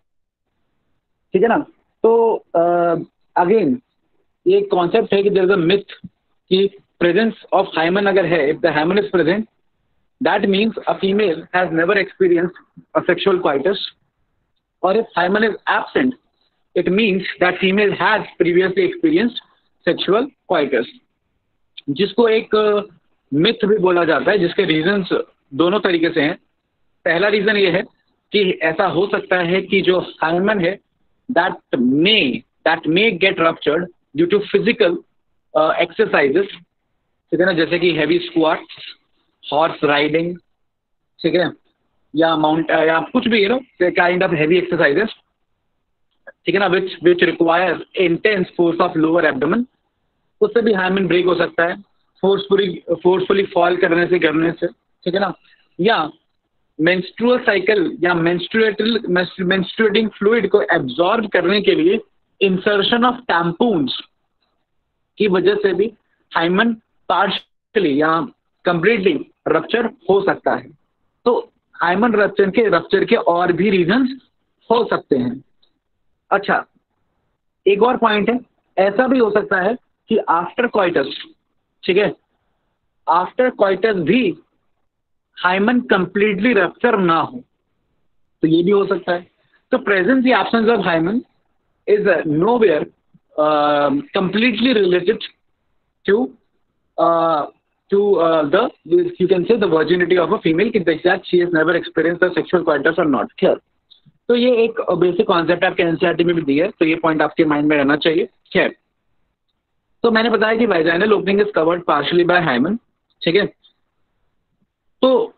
[SPEAKER 1] ठीक है ना। तो अगेन ये कॉन्सेप्ट है कि there is a myth कि presence of hymen अगर है, if the hymen is present that means a female has never experienced a sexual coitus, or if hymen is absent it means that female has previously experienced sexual coitus, जिसको एक myth भी बोला जाता है, जिसके reasons दोनों तरीके से हैं। पहला रीजन ये है कि ऐसा हो सकता है कि जो हाइमन है that may get ruptured due to physical exercises, ठीक है ना, जैसे कि हैवी स्क्वाट, हॉर्स राइडिंग, ठीक है, या माउंट या कुछ भी काइंड ऑफ हैवी एक्सरसाइजेस, ठीक है ना, which require intense force of lower abdomen, उससे भी हाइमन ब्रेक हो सकता है फोर्सफुली फॉल करने से, ठीक है ना, या मेंस्ट्रुअल साइकिल या मेंस्ट्रुएटिंग फ्लूइड को एब्जॉर्ब करने के लिए इंसर्शन ऑफ टैम्पून्स की वजह से भी हाइमन पार्शियली या कंप्लीटली रप्चर हो सकता है। तो हाइमन रप्चर के और भी रीजंस हो सकते हैं। अच्छा, एक और पॉइंट है, ऐसा भी हो सकता है कि आफ्टर कॉइटस, ठीक है, आफ्टर कॉइटस भी हाइमन कंप्लीटली रप्चर ना हो, तो ये भी हो सकता है। तो प्रेजेंस या absence of hymen is nowhere completely related to the you can say the virginity of a female, that she has never experienced a sexual coitus or not. Clear? तो ये एक बेसिक कॉन्सेप्ट आपके NCERT में भी दिया है, तो ये पॉइंट आपके माइंड में रहना चाहिए। खैर, तो मैंने बताया कि vaginal opening is covered partially by hymen, ठीक है। तो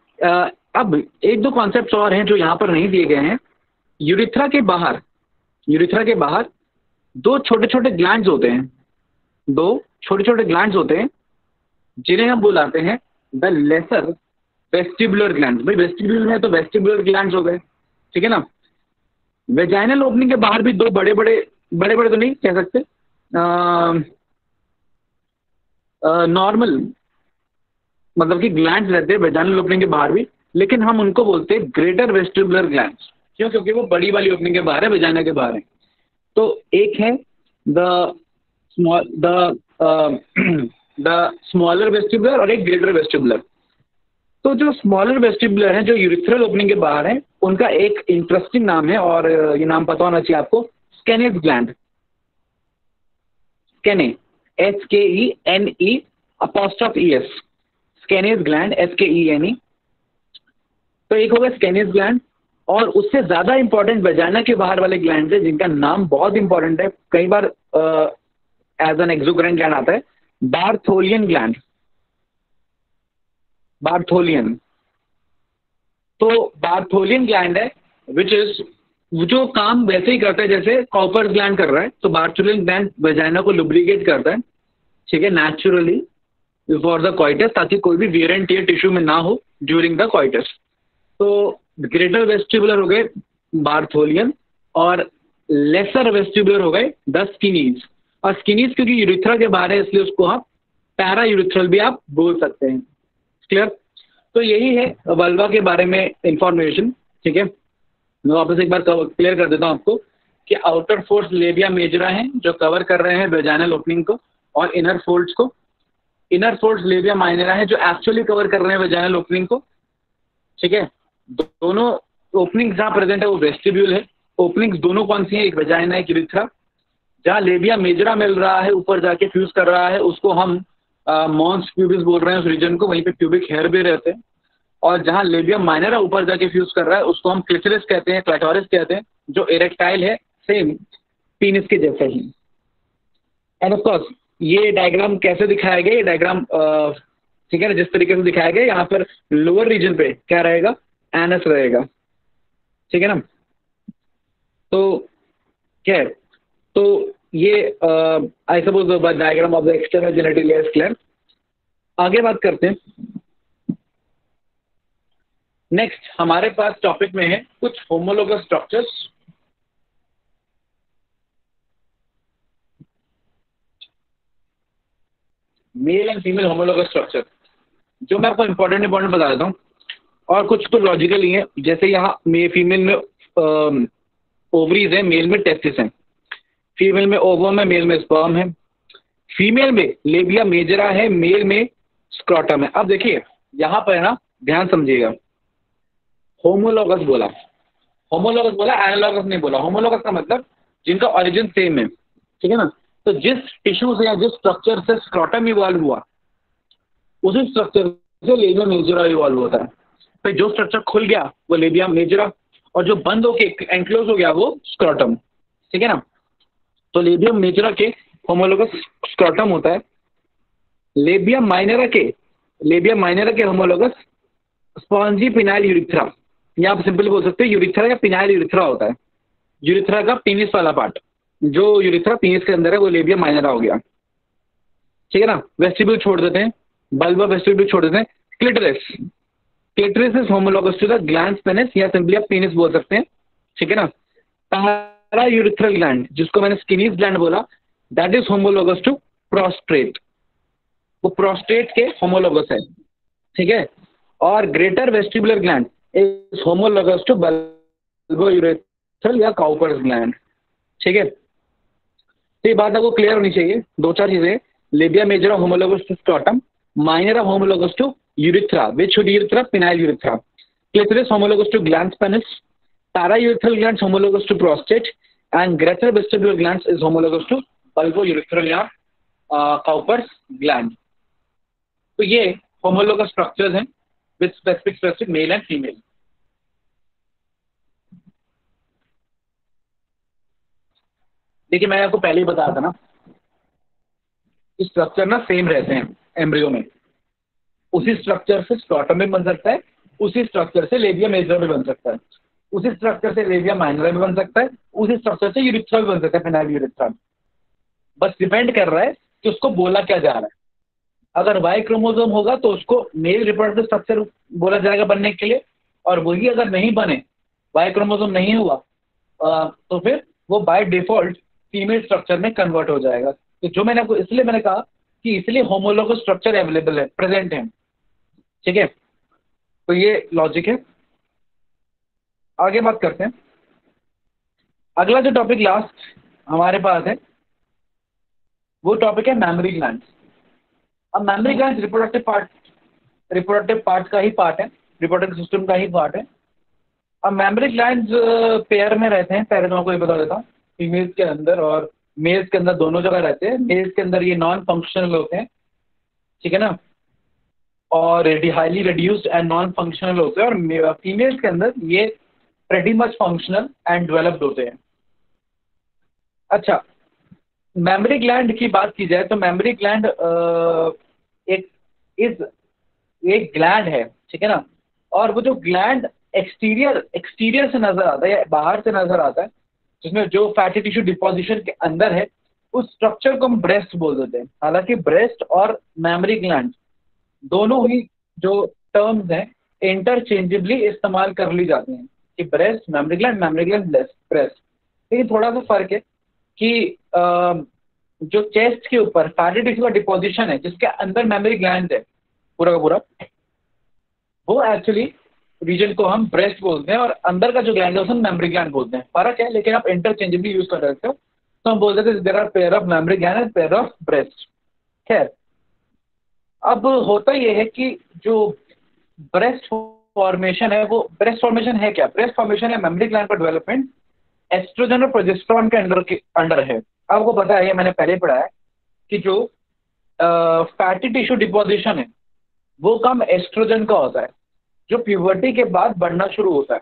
[SPEAKER 1] अब एक दो कॉन्सेप्ट्स और हैं जो यहाँ पर नहीं दिए गए हैं। यूरिथ्रा के बाहर दो छोटे छोटे ग्लैंड्स होते हैं, जिन्हें हम बुलाते हैं द लेसर वेस्टिबुलर ग्लैंड्स। भाई वेस्टिब्यूल में तो वेस्टिबुलर ग्लैंड्स हो गए, ठीक है ना। वेजाइनल ओपनिंग के बाहर भी दो बड़े बड़े तो नहीं कह सकते, नॉर्मल मतलब कि ग्लैंड्स रहते हैं वेजाइनल ओपनिंग के बाहर भी, लेकिन हम उनको बोलते हैं ग्रेटर वेस्टिबुलर ग्लैंड्स। क्यों? क्योंकि वो बड़ी वाली ओपनिंग के बाहर है, वेजाइना के बाहर है। तो एक है द स्मॉलर वेस्टिबुलर और एक ग्रेटर वेस्टिबुलर। तो जो स्मॉलर वेस्टिबुलर है, जो यूरिथ्रल ओपनिंग के बाहर है, उनका एक इंटरेस्टिंग नाम है, और ये नाम पता होना चाहिए आपको, स्केनेस ग्लैंड। स्केने, SKENE अपॉस्ट्रोफ ES, स्केनेस ग्लैंड, SKENE। तो एक होगा स्केनेस ग्लैंड, और उससे ज्यादा इंपॉर्टेंट वेजाइना के बाहर वाले ग्लैंड है जिनका नाम बहुत इंपॉर्टेंट है, कई बार एज एन एक्सोक्राइन ग्लैंड आता है, बार्थोलियन ग्लैंड। बार्थोलियन, तो बार्थोलियन ग्लैंड है विच इज, जो काम वैसे ही करता है जैसे कॉपर्स ग्लैंड कर रहा है। तो बार्थोलियन ग्लैंड वेजाइना को लुब्रिकेट करता है, ठीक है, नेचुरली फॉर द कॉइटस, ताकि कोई भी वियर एंड टियर टिश्यू में ना हो ड्यूरिंग द कॉइटस। तो ग्रेटर वेस्टिबुलर हो गए बार्थोलियन, और लेसर वेस्टिबुलर हो गए द स्किनीज। और स्किनीज क्योंकि यूरिथ्रा के बाहर है, इसलिए उसको आप पैरा यूरिथ्रल भी आप बोल सकते हैं। क्लियर? तो यही है वल्वा के बारे में इंफॉर्मेशन, ठीक है। मैं वापस एक बार क्लियर कर देता हूँ आपको कि आउटर फोर्स लेबिया मेजरा हैं जो कवर कर रहे हैं वेजाइनल ओपनिंग को, और इनर फोर्स को, इनर फोर्स लेबिया माइनरा है जो एक्चुअली कवर कर रहे हैं वेजाइनल ओपनिंग को, ठीक है। दोनों ओपनिंग जहाँ प्रेजेंट है वो वेस्टिब्यूल है। ओपनिंग्स दोनों कौन सी हैं? एक वेजाइना, एक यूरिथ्रा। जहाँ लेबिया मेजरा मिल रहा है, ऊपर जाके फ्यूज कर रहा है, उसको हम मॉन्स प्यूबिस बोल रहे हैं उस रीजन को, वहीं पे प्यूबिक हेयर भी रहते हैं। और जहाँ लेबिया माइनरा ऊपर जाके फ्यूज कर रहा है उसको हम क्लिटोरिस कहते हैं, क्लैटोरिस कहते हैं, जो इरेक्टाइल है, सेम पीनिस के जैसे ही। एंड ऑफ कोर्स ये डायग्राम कैसे दिखाया गया, ये डायग्राम ठीक है ना, जिस तरीके से दिखाया गया, यहाँ पर लोअर रीजन पे क्या रहेगा? एनस रहेगा, ठीक है ना। तो क्या है, तो ये I suppose diagram of the external genital layer is clear. आगे बात करते हैं। नेक्स्ट हमारे पास टॉपिक में है कुछ homologous structures. Mail and female homologous structure, जो मैं आपको इंपॉर्टेंट बता देता हूँ, और कुछ तो लॉजिकल ही है। जैसे यहाँ फीमेल में ओवरीज है, मेल में टेस्टिस है। फीमेल में ओवम है, मेल में स्पर्म है। फीमेल में लेबिया मेजरा है, मेल में स्क्रॉटम है। अब देखिए यहाँ पर ना ध्यान समझिएगा, होमोलोगस बोला, एनालॉगस नहीं बोला। होमोलोगस का मतलब जिनका ओरिजिन सेम है, ठीक है ना। तो जिस टिश्यू से या जिस स्ट्रक्चर से स्क्रॉटम इवॉल्व हुआ, उसी स्ट्रक्चर से लेबिया मेजरा इवॉल्व होता है। तो जो स्ट्रक्चर खुल गया वो लेबिया मेजरा, और जो बंद होके एंक्लोज हो गया वो स्क्रॉटम, ठीक है ना। तो लेबियम मेजरा के होमोलोगस स्क्रॉटम होता है, लेबियम माइनरा के होमोलोगस स्पॉन्जी पिनाइल यूरिथ्रा, या आप सिंपल बोल सकते हो यूरिथ्रा या पिनाइल यूरिथ्रा होता है। यूरिथ्रा का पीनिस वाला पार्ट, जो यूरिथ्रा पीनिस के अंदर है वो लेबियम माइनरा हो गया, ठीक है ना। वेस्टिब्यूल छोड़ देते हैं, बल्बा वेस्टिब्यूल छोड़ देते हैं। Clitoris is homologous to the glans penis, या सिंपली आप पीनिस बोल सकते हैं, ठीक है ना। पैरा यूरिथ्रल ग्लैंड, जिसको मैंने स्किनीज ग्लैंड बोला, that is homologous to prostate, वो प्रोस्टेट के होमोलोगस है, ठीक है। और greater vestibular gland is homologous to bulbo urethral या काउपर्स ग्लैंड, ठीक है। तो ये बात आपको क्लियर होनी चाहिए। 2-4 चीजें, labia majora homologous to scrotum, minora homologous to urethra, which urethra, penile urethra, clitoris homologous to glans penis, para urethral gland homologous to prostate, and greater vestibular gland is homologous to bulbo urethral या Cowper's gland. तो ये homologous structures हैं with specific male and female. देखिए मैंने आपको पहले ही बताया था ना, स्ट्रक्चर ना सेम रहते हैं एम्ब्रियो में। उसी स्ट्रक्चर से स्क्रॉटम भी बन सकता है, उसी स्ट्रक्चर से लेबिया मेजरा भी बन सकता है, उसी स्ट्रक्चर से लेबिया माइनरा भी बन सकता है, उसी स्ट्रक्चर से यूरिथ्रा भी बन सकता है, पेनाइल यूरिथ्रा। बस डिपेंड कर रहा है कि उसको बोला क्या जा रहा है। अगर वाई क्रोमोसोम होगा तो उसको मेल रिप्रोडक्टिव स्ट्रक्चर बोला जाएगा बनने के लिए, और वही अगर नहीं बने, वाई क्रोमोसोम नहीं हुआ, तो फिर वो बाय डिफॉल्ट फीमेल स्ट्रक्चर में कन्वर्ट हो जाएगा। तो जो मैंने आपको इसलिए मैंने कहा कि इसलिए होमोलोगस स्ट्रक्चर अवेलेबल है, प्रेजेंट है, ठीक है। तो ये लॉजिक है। आगे बात करते हैं। अगला जो टॉपिक लास्ट हमारे पास है वो टॉपिक है मेमोरी ग्लैंड। अब मेमोरी ग्लैंड रिप्रोडक्टिव पार्ट का ही पार्ट है, रिप्रोडक्टिव सिस्टम का ही पार्ट है। अब मेमोरी ग्लैंड पेयर में रहते हैं, पहले तो आपको ये बता देता हूँ, फीमेल्स के अंदर और मेल्स के अंदर दोनों जगह रहते हैं। मेल्स के अंदर ये नॉन फंक्शनल होते हैं, ठीक है ना, और highly reduced and non functional होते हैं, और फीमेल्स के अंदर ये pretty much functional and developed होते हैं। अच्छा, मेमोरी ग्लैंड की बात की जाए तो मेमोरी ग्लैंड एक ग्लैंड है, ठीक है ना, और वो जो ग्लैंड एक्सटीरियर से नजर आता है या बाहर से नजर आता है, जिसमें जो फैटी टिश्यू डिपोजिशन के अंदर है, उस स्ट्रक्चर को हम ब्रेस्ट बोल देते हैं। हालांकि ब्रेस्ट और मेमोरी ग्लैंड दोनों ही जो टर्म्स हैं इंटरचेंजेबली इस्तेमाल कर ली जाती हैं कि ब्रेस्ट मेमोरी ग्लैंड ब्रेस्ट। लेकिन थोड़ा सा फर्क है कि जो चेस्ट के ऊपर फैटी टिश्यू का डिपोजिशन है जिसके अंदर मेमोरी ग्लैंड है पूरा का पूरा, वो एक्चुअली रीजन को हम ब्रेस्ट बोलते हैं, और अंदर का जो ग्लैंड है उसे मेमोरी ग्लैंड बोलते हैं। फर्क है, लेकिन आप इंटरचेंजेबली यूज कर सकते हो। तो हम बोल देते हैं there are pair of mammary gland and pair of breast. खैर, अब होता यह है कि जो ब्रेस्ट फॉर्मेशन है, वो ब्रेस्ट फॉर्मेशन है क्या? ब्रेस्ट फॉर्मेशन है मेमोरी ग्लैंड का डेवलपमेंट एस्ट्रोजन और प्रोजेस्टेरॉन के अंडर है। आपको पता है, मैंने पहले पढ़ा है कि जो फैटी टिश्यू डिपोजिशन है वो कम एस्ट्रोजन का होता है, जो प्यूबर्टी के बाद बढ़ना शुरू होता है।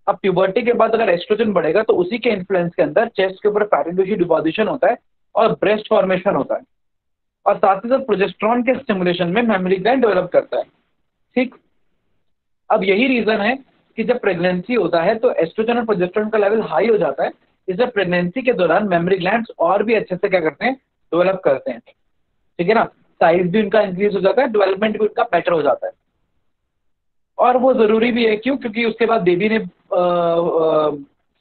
[SPEAKER 1] अब प्यूबर्टी के बाद अगर एस्ट्रोजन बढ़ेगा तो उसी के इन्फ्लुएंस के अंदर चेस्ट के ऊपर फैटी टिश्यू डिपोजिशन होता है और ब्रेस्ट फॉर्मेशन होता है, और साथ ही साथ प्रोजेस्टेरॉन के स्टिमुलेशन में मेमोरी ग्लैंड डेवलप करता है। ठीक, अब यही रीजन है कि जब प्रेगनेंसी होता है तो एस्ट्रोजन और प्रोजेस्टेरॉन का लेवल हाई हो जाता है, इसलिए प्रेगनेंसी के दौरान मेमोरी ग्लैंड्स और भी अच्छे से क्या करते हैं, डेवलप करते हैं। ठीक है ना, साइज भी उनका इंक्रीज हो जाता है, डेवलपमेंट भी उनका बेटर हो जाता है। और वो जरूरी भी है, क्यों? क्योंकि उसके बाद बेबी ने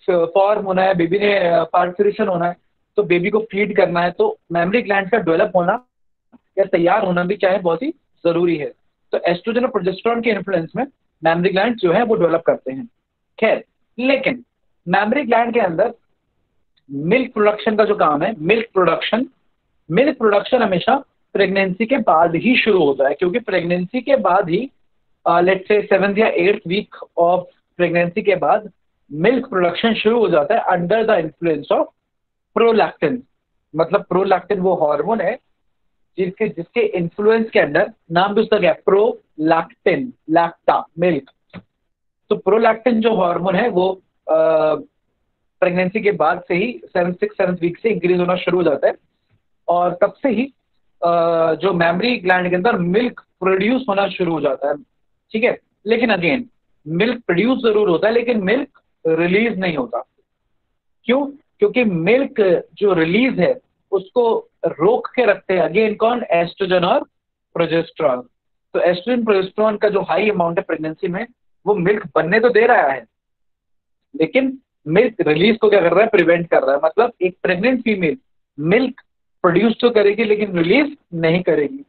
[SPEAKER 1] फॉर्म होना है, बेबी ने पार्टुरेशन होना है, तो बेबी को फीड करना है, तो मेमोरी ग्लैंड का डेवलप होना या तैयार होना भी क्या है, बहुत ही जरूरी है। तो एस्ट्रोजन और प्रोजेस्टेरॉन के इन्फ्लुएंस में मेमोरी ग्लैंड जो है वो डेवलप करते हैं। खैर, लेकिन मेमोरी ग्लैंड के अंदर मिल्क प्रोडक्शन का जो काम है, मिल्क प्रोडक्शन हमेशा प्रेगनेंसी के बाद ही शुरू होता है, क्योंकि प्रेगनेंसी के बाद ही लेट्स से 7th या 8th वीक ऑफ प्रेगनेंसी के बाद मिल्क प्रोडक्शन शुरू हो जाता है under the influence of prolactin. मतलब प्रोलैक्टिन वो हार्मोन है जिसके इन्फ्लुएंस के अंदर, नाम भी उसका क्या है, प्रोलैक्टिन, लैक्टा मिल्क। तो प्रोलैक्टिन जो हार्मोन है वो प्रेगनेंसी के बाद से ही 7 वीक से इंक्रीज होना शुरू हो जाता है, और तब से ही जो मेमरी ग्लैंड के अंदर मिल्क प्रोड्यूस होना शुरू हो जाता है, ठीक है। लेकिन अगेन मिल्क प्रोड्यूस जरूर होता है, लेकिन मिल्क रिलीज नहीं होता। क्यों? क्योंकि मिल्क जो रिलीज है उसको रोक के रखते हैं अगेन कौन? एस्ट्रोजन और प्रोजेस्टेरॉन। तो एस्ट्रोजन प्रोजेस्टेरॉन का जो हाई अमाउंट है प्रेगनेंसी में, वो मिल्क बनने तो दे रहा है, लेकिन मिल्क रिलीज को क्या कर रहा है? प्रिवेंट कर रहा है। मतलब एक प्रेग्नेंट फीमेल मिल्क प्रोड्यूस तो करेगी लेकिन रिलीज नहीं करेगी,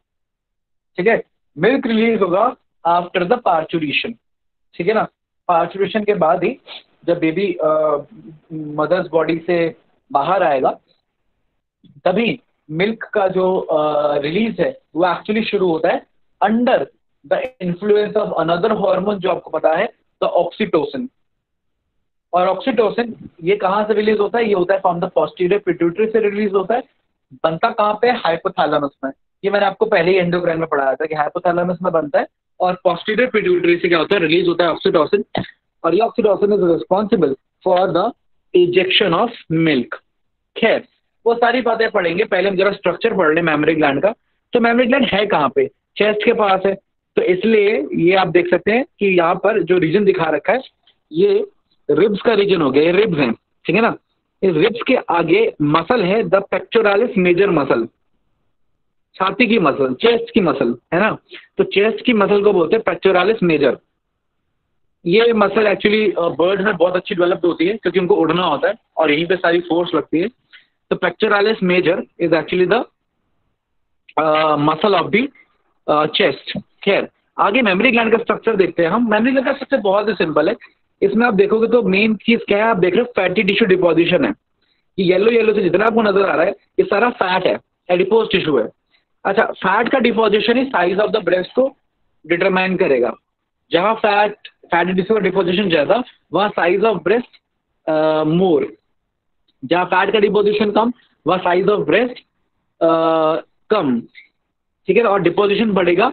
[SPEAKER 1] ठीक है। मिल्क रिलीज होगा आफ्टर द पार्चुरेशन, ठीक है ना। पार्चुरेशन के बाद ही जब बेबी मदर्स बॉडी से बाहर आएगा, तभी मिल्क का जो रिलीज है वो एक्चुअली शुरू होता है under the influence of another hormone, जो आपको पता है, द ऑक्सीटोसिन। और ऑक्सीटोसिन ये कहाँ से रिलीज होता है? ये होता है फ्रॉम द पोस्टीरियर पिट्यूटरी से रिलीज होता है। बनता कहाँ पे? हाइपोथैलेमस में। ये मैंने आपको पहले ही एंडोक्राइन में पढ़ाया था कि हाइपोथैलेमस में बनता है, और पोस्टीरियर पिट्यूटरी से क्या होता है? रिलीज होता है ऑक्सीटोसिन। और ये oxytocin is responsible for the ejection of milk. खैर, वो सारी बातें पढ़ेंगे, पहले हम जरा स्ट्रक्चर पढ़ लें मेमरी ग्लैंड का। तो मेमरी ग्लैंड है कहाँ पे? चेस्ट के पास है। तो इसलिए ये आप देख सकते हैं कि यहाँ पर जो रीजन दिखा रखा है ये रिब्स का रीजन हो गया, ये रिब्स हैं, ठीक है ना। इस रिब्स के आगे मसल है द पेक्टोरालिस मेजर मसल, छाती की मसल, चेस्ट की मसल, है ना। तो चेस्ट की मसल को बोलते हैं पेक्टोरालिस मेजर। ये मसल एक्चुअली बर्ड में बहुत अच्छी डेवलप्ड होती है क्योंकि उनको उड़ना होता है और यहीं पे सारी फोर्स लगती है। तो pectoralis major is actually the muscle of the chest. खैर, आगे मेमरी ग्लैंड का स्ट्रक्चर देखते हैं हम। मेमरी ग्लैंड का स्ट्रक्चर बहुत ही सिंपल है। इसमें आप देखोगे तो मेन चीज क्या है? आप देख रहे हो फैटी टिश्यू डिपोजिशन है। ये येलो येलो से जितना आपको नजर आ रहा है ये सारा फैट है, एडिपोज टिश्यू है। अच्छा, फैट का deposition he size of the breast को डिटरमाइन करेगा। जहां फैटी टिश्यू का डिपोजिशन ज्यादा, वहां साइज ऑफ ब्रेस्ट मोर। जहां फैट का डिपोजिशन कम, वहां साइज ऑफ ब्रेस्ट कम, ठीक है। और डिपोजिशन बढ़ेगा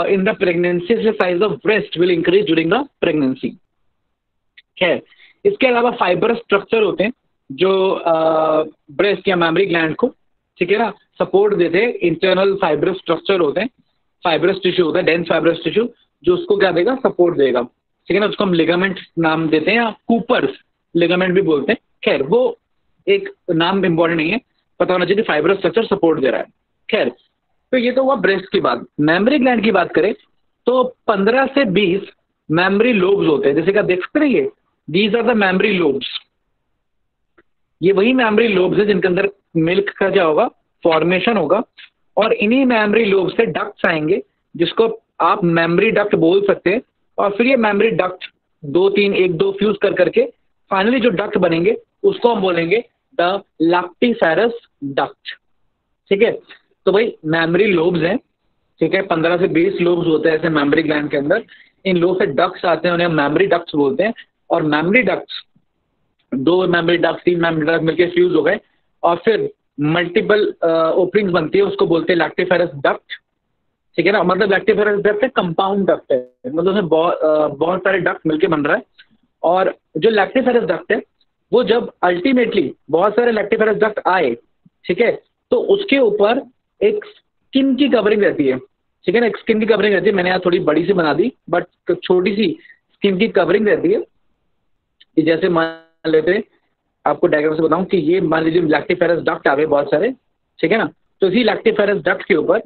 [SPEAKER 1] इन द प्रेगनेंसी, से size of breast will increase during the pregnancy. खैर, इसके अलावा फाइबरस स्ट्रक्चर होते हैं जो ब्रेस्ट या मेमरी ग्लैंड को, ठीक है ना, सपोर्ट देते हैं। इंटरनल फाइबरस स्ट्रक्चर होते हैं, फाइबरस टिश्यू होता है, डेंस फाइबरस टिश्यू, जो उसको क्या देगा? सपोर्ट देगा, ठीक है ना। उसको हम लिगामेंट नाम देते हैं, या कूपर्स लिगामेंट भी बोलते हैं। खैर, वो एक नाम इम्पोर्टेंट नहीं है, पता होना चाहिए फाइबरस स्ट्रक्चर सपोर्ट दे रहा है। खैर, तो ये तो हुआ ब्रेस्ट की बात। मेमरी ग्लैंड की बात करें तो 15 से 20 मेमरी लोब्स होते हैं। जैसे कि आप देख सकते हैं, these are the mammary lobes. ये वही मेमरी लोब्स है जिनके अंदर मिल्क का क्या होगा? फॉर्मेशन होगा। और इन्हीं मेमरी लोब से डक्ट्स आएंगे, जिसको आप मेमरी डक्ट बोल सकते हैं। और फिर ये मेमरी डक्ट 2-3 1-2 फ्यूज कर करके फाइनली जो डक्ट बनेंगे उसको हम बोलेंगे द लैक्टिफेरस डक्ट, ठीक है। तो भाई मेमरी लोब्स हैं, ठीक है, 15 से 20 लोब्स होते हैं ऐसे मेमरी ग्लैंड के अंदर। इन लोब से डक्ट्स आते हैं, उन्हें मेमरी डक्ट्स बोलते हैं। और memory ducts 2 mammary duct 3 mammary duct मिलकर फ्यूज हो गए और फिर मल्टीपल ओपनिंग्स बनती है, उसको बोलते हैं लैक्टिफेरस डक्ट, ठीक है ना। मतलब लैक्टिफेरस डक्ट है कंपाउंड डक्ट है, मतलब उसमें बहुत सारे डक्ट मिलके बन रहा है। और जो लैक्टिफेरस डक्ट है वो जब अल्टीमेटली बहुत सारे लैक्टिफेरस डक्ट आए, ठीक है, तो उसके ऊपर एक स्किन की कवरिंग रहती है, ठीक है ना। एक स्किन की कवरिंग रहती है, मैंने यहाँ थोड़ी बड़ी सी बना दी, बट छोटी सी स्किन की कवरिंग रहती है। जैसे मान लेते हैं, आपको डायग्राम से बताऊं कि ये मान लीजिए लैक्टिफेरस डक्ट आ गए बहुत सारे, ठीक है ना। तो इसी लैक्टिफेरस डक्ट के ऊपर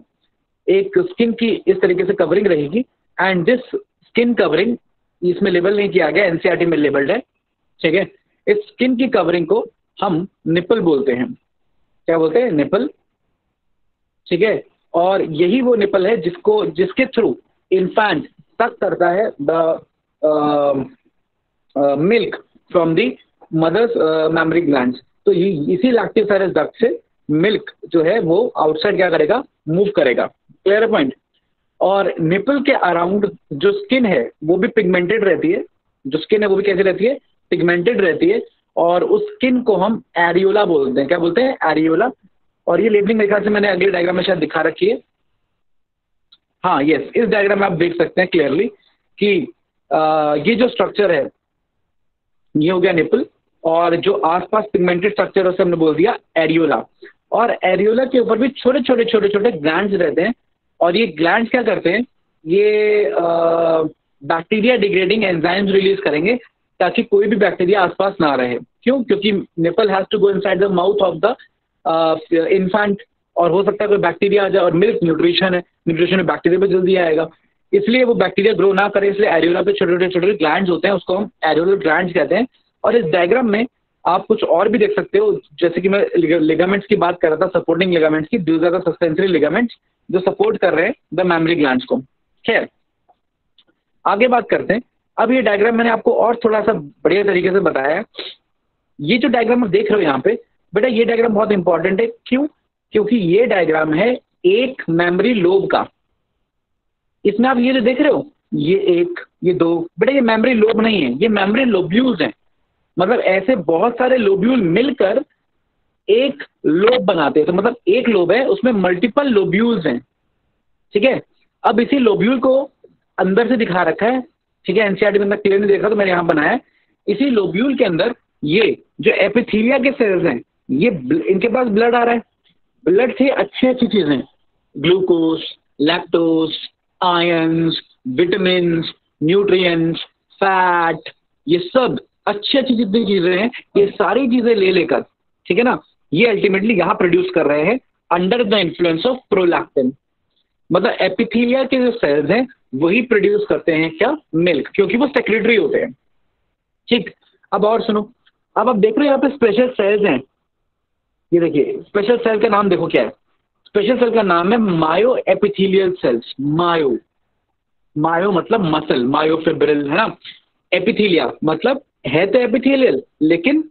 [SPEAKER 1] एक स्किन की इस तरीके से कवरिंग रहेगी। एंड दिस स्किन कवरिंग, इसमें लेबल नहीं किया गया, एनसीईआरटी में लेबल्ड है, ठीक है। इस स्किन की कवरिंग को हम निपल बोलते हैं। क्या बोलते हैं? निपल, ठीक है। और यही वो निपल है जिसके थ्रू इन्फेंट तक करता है the milk from the mother's mammary glands. तो इसी लैक्टिफेरस डक्ट से मिल्क जो है वो आउटसाइड क्या करेगा? मूव करेगा। Clear point. और निपल के अराउंड जो स्किन है वो भी पिगमेंटेड रहती है। जो स्किन है वो भी कैसी रहती है? पिगमेंटेड रहती है। और उस स्किन को हम एरियोला बोलते हैं। क्या बोलते हैं? एरियोला। और ये लेबलिंग मेरे ख्याल से मैंने अगले डायग्राम में शायद दिखा रखी है। हाँ, यस, इस डायग्राम में आप देख सकते हैं क्लियरली कि ये जो स्ट्रक्चर है ये हो गया निपल। और जो आसपास पिगमेंटेड स्ट्रक्चर है उसे हमने बोल दिया एरियोला। और एरियोला के ऊपर भी छोटे छोटे छोटे छोटे ग्लैंड्स रहते हैं, और ये ग्लैंड्स क्या करते हैं, ये बैक्टीरिया डिग्रेडिंग एंजाइम्स रिलीज करेंगे ताकि कोई भी बैक्टीरिया आसपास ना रहे। क्यों? क्योंकि nipple has to go inside the mouth of the infant, और हो सकता है कोई बैक्टीरिया आ जाए, और मिल्क न्यूट्रिशन है, न्यूट्रिशन में बैक्टीरिया भी जल्दी आएगा, इसलिए वो बैक्टीरिया ग्रो ना करे, इसलिए एरियोला पे छोटे छोटे छोटे ग्लैंड्स होते हैं, उसको हम एरियोलर ग्लैंड्स कहते हैं। और इस डायग्राम में आप कुछ और भी देख सकते हो, जैसे कि मैं लिगामेंट्स की बात कर रहा था, सपोर्टिंग लिगामेंट्स की, these are the suspensory ligaments जो सपोर्ट कर रहे हैं द मेमरी ग्लैंड्स को। खैर आगे बात करते हैं। अब ये डायग्राम मैंने आपको और थोड़ा सा बढ़िया तरीके से बताया है। ये जो डायग्राम आप देख रहे हो यहाँ पे बेटा, ये डायग्राम बहुत इंपॉर्टेंट है। क्यों? क्योंकि ये डायग्राम है एक मेमोरी लोब का। इसमें आप ये जो देख रहे हो, ये एक, ये दो, बेटा ये मेमोरी लोब नहीं है, ये मेमोरी लोब्यूल्स हैं। मतलब ऐसे बहुत सारे लोब्यूल मिलकर एक लोब बनाते हैं। तो मतलब एक लोब है, उसमें मल्टीपल लोब्यूल्स हैं। ठीक है, अब इसी लोब्यूल को अंदर से दिखा रखा है। ठीक है, एनसीईआरटी में अंदर क्लियर नहीं देखा तो मैंने यहाँ बनाया है। इसी लोब्यूल के अंदर ये जो एपिथेलिया के सेल्स हैं, ये इनके पास ब्लड आ रहा है। ब्लड से अच्छी अच्छी चीजें, glucose, lactose, ions, vitamin, nutrients, fat, ये सब अच्छी अच्छी जितनी चीजें हैं, ये सारी चीजें ले लेकर, ठीक है ना, ये अल्टीमेटली यहाँ प्रोड्यूस कर रहे हैं under the influence of prolactin. मतलब एपिथेलिया के जो सेल्स हैं वही प्रोड्यूस करते हैं क्या? मिल्क, क्योंकि वो सेक्रेटरी होते हैं। ठीक, अब और सुनो, अब आप देख रहे हो यहाँ पे स्पेशल सेल्स हैं। ये देखिए स्पेशल सेल का नाम देखो क्या है। स्पेशल सेल का नाम है मायो एपिथेलियल सेल्स। मायो, मायो मतलब मसल, मायोफिब्रिल है ना। एपिथेलिया मतलब है तो एपिथेलियल लेकिन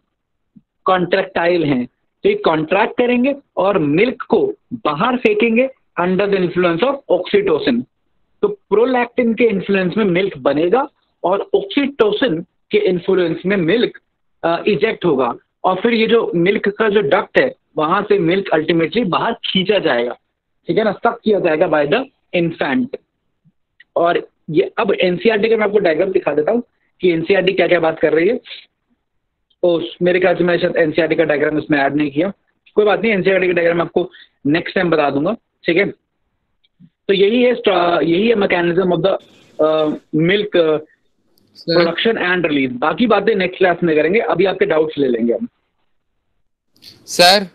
[SPEAKER 1] कॉन्ट्रैक्टाइल हैं, तो ये कॉन्ट्रैक्ट करेंगे और मिल्क को बाहर फेंकेंगे under the influence of oxytocin. तो प्रोलैक्टिन के इन्फ्लुएंस में मिल्क बनेगा और ऑक्सीटोसिन के इन्फ्लुएंस में मिल्क इजेक्ट होगा, और फिर ये जो मिल्क का जो डक्ट है वहां से मिल्क अल्टीमेटली बाहर खींचा जाएगा। ठीक है ना, सक किया जाएगा बाय द इन्फेंट। और ये अब एनसीईआरटी का मैं आपको डायग्राम दिखा देता हूँ कि एनसीईआरटी क्या क्या बात कर रही है। मेरे ख्याल से मैं शायद एनसीईआरटी का डायग्राम इसमें ऐड नहीं किया, कोई बात नहीं, एनसीईआरटी का डायग्राम आपको नेक्स्ट टाइम बता दूंगा। ठीक है, तो यही है mechanism of the milk production and release. बाकी बातें नेक्स्ट क्लास में करेंगे, अभी आपके डाउट्स ले लेंगे हम।
[SPEAKER 4] सर।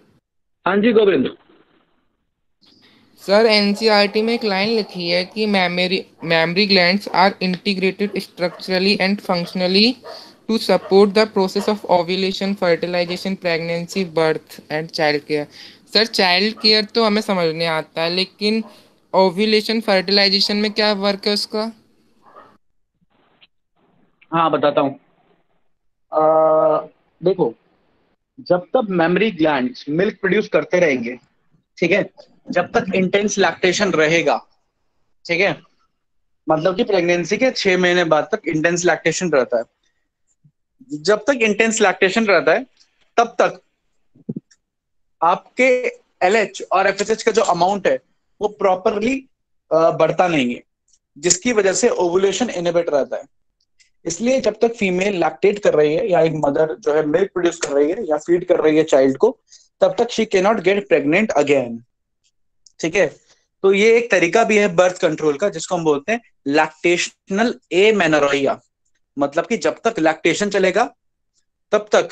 [SPEAKER 1] हाँ जी गोविंद।
[SPEAKER 4] सर एनसीईआरटी में एक लाइन लिखी है कि mammary glands are integrated structurally and functionally to support the process of ovulation, fertilisation, pregnancy, birth and child care. Sir child care तो हमें समझ नहीं आता है, लेकिन ओव्यूलेशन, फर्टिलाइजेशन में क्या वर्क है उसका?
[SPEAKER 1] हाँ बताता हूँ। देखो, जब तक मेमोरी ग्लैंड्स मिल्क प्रोड्यूस करते रहेंगे, ठीक है, जब तक इंटेंस लैक्टेशन रहेगा, ठीक है, मतलब कि प्रेगनेंसी के 6 महीने बाद तक इंटेंस लैक्टेशन रहता है। जब तक इंटेंस लैक्टेशन रहता है तब तक आपके एलएच और एफएसएच का जो अमाउंट है वो प्रॉपरली बढ़ता नहीं है, जिसकी वजह से ओवुलेशन इनहिबिट रहता है। इसलिए जब तक फीमेल लैक्टेट कर रही है या एक मदर जो है मिल्क प्रोड्यूस कर रही है या फीड कर रही है चाइल्ड को, तब तक she can not get pregnant again. ठीक है, तो ये एक तरीका भी है बर्थ कंट्रोल का, जिसको हम बोलते हैं लैक्टेशनल एमेनोरेया। मतलब कि जब तक लैक्टेशन चलेगा तब तक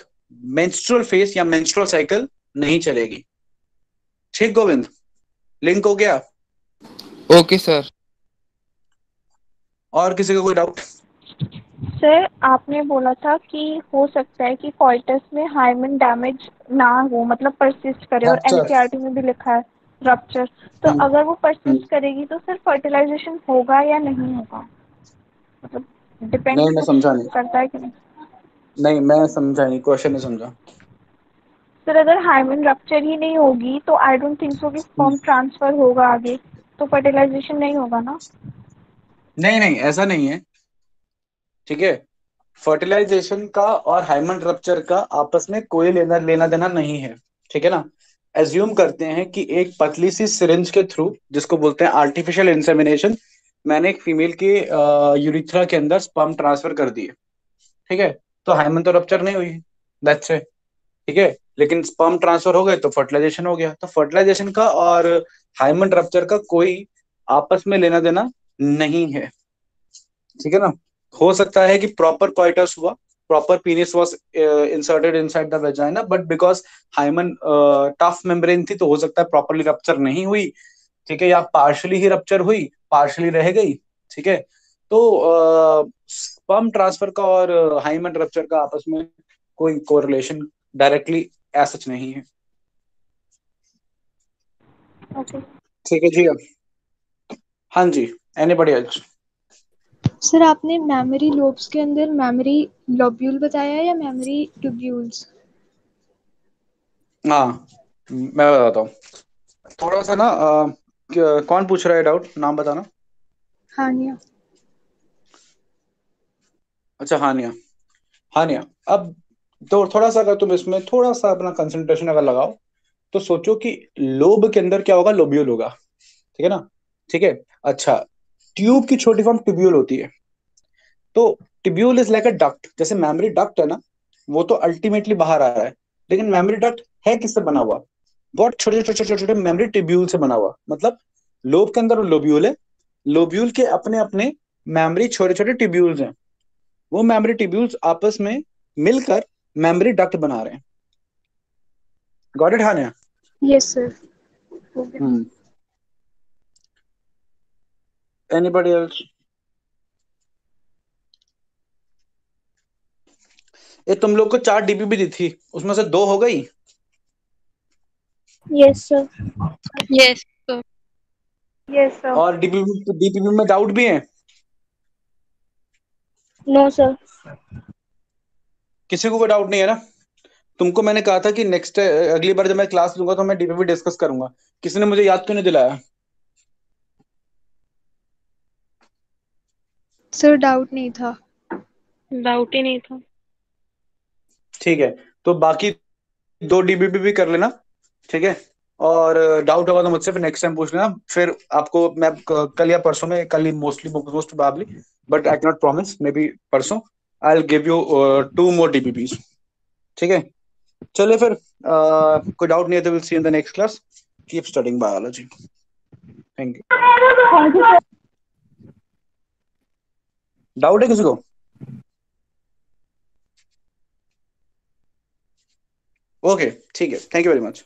[SPEAKER 1] मेंस्ट्रुअल फेज या मेंस्ट्रुअल साइकिल नहीं चलेगी। ठीक गोविंद, लिंक हो गया?
[SPEAKER 4] Okay sir.
[SPEAKER 1] और किसी का कोई डाउट?
[SPEAKER 9] सर आपने बोला था कि हो सकता है कि फॉइटस में हाइमन डैमेज ना हो, मतलब परसिस्ट करे, और एनसीईआरटी में भी लिखा है रप्चर। तो अगर वो परसिस्ट करेगी तो सर फर्टिलाइजेशन होगा या नहीं होगा? मतलब डिपेंड
[SPEAKER 8] नहीं, मैं समझा नहीं।
[SPEAKER 9] करता है कि
[SPEAKER 8] नहीं, मैं समझा नहीं, क्वेश्चन नहीं समझा।
[SPEAKER 9] सर अगर हाइमन रप्चर ही नहीं होगी तो आई डोंट थिंक सो कि स्पर्म ट्रांसफर होगा आगे, तो फर्टिलाइजेशन नहीं होगा ना?
[SPEAKER 8] नहीं नहीं, ऐसा नहीं है। ठीक है, फर्टिलाइजेशन का और हाइमन रप्चर का आपस में कोई लेना देना नहीं है। ठीक है ना, एज्यूम करते हैं कि एक पतली सी सिरिंज के थ्रू, जिसको बोलते हैं आर्टिफिशियल इंसेमिनेशन, मैंने एक फीमेल के यूरिथ्रा के अंदर स्पर्म ट्रांसफर कर दिए। ठीक है, तो हाइमन तो रप्चर नहीं हुई, दैट्स इट। ठीक है, लेकिन स्पर्म ट्रांसफर हो गए तो फर्टिलाइजेशन हो गया। तो फर्टिलाइजेशन का और हाइमन रप्चर का कोई आपस में लेना देना नहीं है। ठीक है ना। हो सकता है कि प्रॉपर कॉइटस हुआ, proper penis was inserted inside the vagina, but because hymen tough membrane थी तो हो सकता है प्रॉपरली रप्चर नहीं हुई। ठीक है, या पार्शली ही रप्चर हुई, पार्शली रह गई। ठीक है, तो स्पर्म ट्रांसफर का और हाइमन रप्चर का आपस में कोई कोरिलेशन डायरेक्टली सच नहीं है।
[SPEAKER 9] ओके
[SPEAKER 8] ठीक है जी। अब हाँ जी, एनीबॉडी एल्स?
[SPEAKER 9] सर, आपने मेमोरी लोब्स के अंदर मेमोरी लोब्यूल बताया या मेमोरी ट्यूब्यूल्स?
[SPEAKER 8] हाँ, मैं बताता हूँ थोड़ा सा ना। कौन पूछ रहा है डाउट, नाम बताना।
[SPEAKER 9] हानिया।
[SPEAKER 8] अच्छा, हानिया। हानिया, अब तो थोड़ा सा अगर तुम इसमें थोड़ा सा अपना कंसंट्रेशन अगर लगाओ तो सोचो कि लोब के अंदर क्या होगा, लोब्यूल होगा। ठीक है ना। ठीक है, अच्छा, ट्यूब की छोटी फॉर्म ट्यूब्यूल होती है। तो tubule is like a duct, जैसे मेमोरी डक्ट है ना, वो तो अल्टीमेटली बाहर आ रहा है, लेकिन मेमोरी डक्ट है किससे बना हुआ? बहुत छोटे छोटे छोटे छोटे मेमोरी ट्यूब्यूल से बना हुआ। मतलब लोब के अंदर लोब्यूल है, लोब्यूल के अपने अपने मेमोरी छोटे छोटे ट्यूब्यूल्स हैं, वो मेमोरी ट्यूब्यूल्स आपस में मिलकर मेमोरी डक्ट बना रहे हैं। Got it Hania?
[SPEAKER 9] Yes sir, हो गया।
[SPEAKER 8] Hmm, anybody else? ये तुम लोग को 4 डीबीबी दी थी, उसमें से 2 हो गई।
[SPEAKER 9] Yes sir.
[SPEAKER 12] Yes sir.
[SPEAKER 9] Yes sir.
[SPEAKER 8] और डीबीबी डीबीबी में डाउट भी है?
[SPEAKER 9] No sir.
[SPEAKER 8] किसी को कोई डाउट नहीं है ना? तुमको मैंने कहा था कि नेक्स्ट अगली बार जब मैं क्लास लूंगा तो मैं डीबीबी डिस्कस करूंगा। किसी ने मुझे याद क्यों नहीं दिलाया?
[SPEAKER 9] सर डाउट नहीं था।
[SPEAKER 2] डाउट ही नहीं था।
[SPEAKER 8] ठीक है, तो बाकी 2 डीबीबी भी कर लेना। ठीक है, और डाउट होगा तो मुझसे फिर नेक्स्ट टाइम पूछ लेना। फिर आपको मैं कल या परसों में, कल ही mostly most probably, but I can not promise, maybe परसों I will give you 2 more DPPs. ठीक है, चलिए फिर कोई डाउट नहीं है तो will see in the next class. Keep studying biology. Thank you. Doubt है किसी को? ओके, ठीक है, थैंक यू वेरी मच।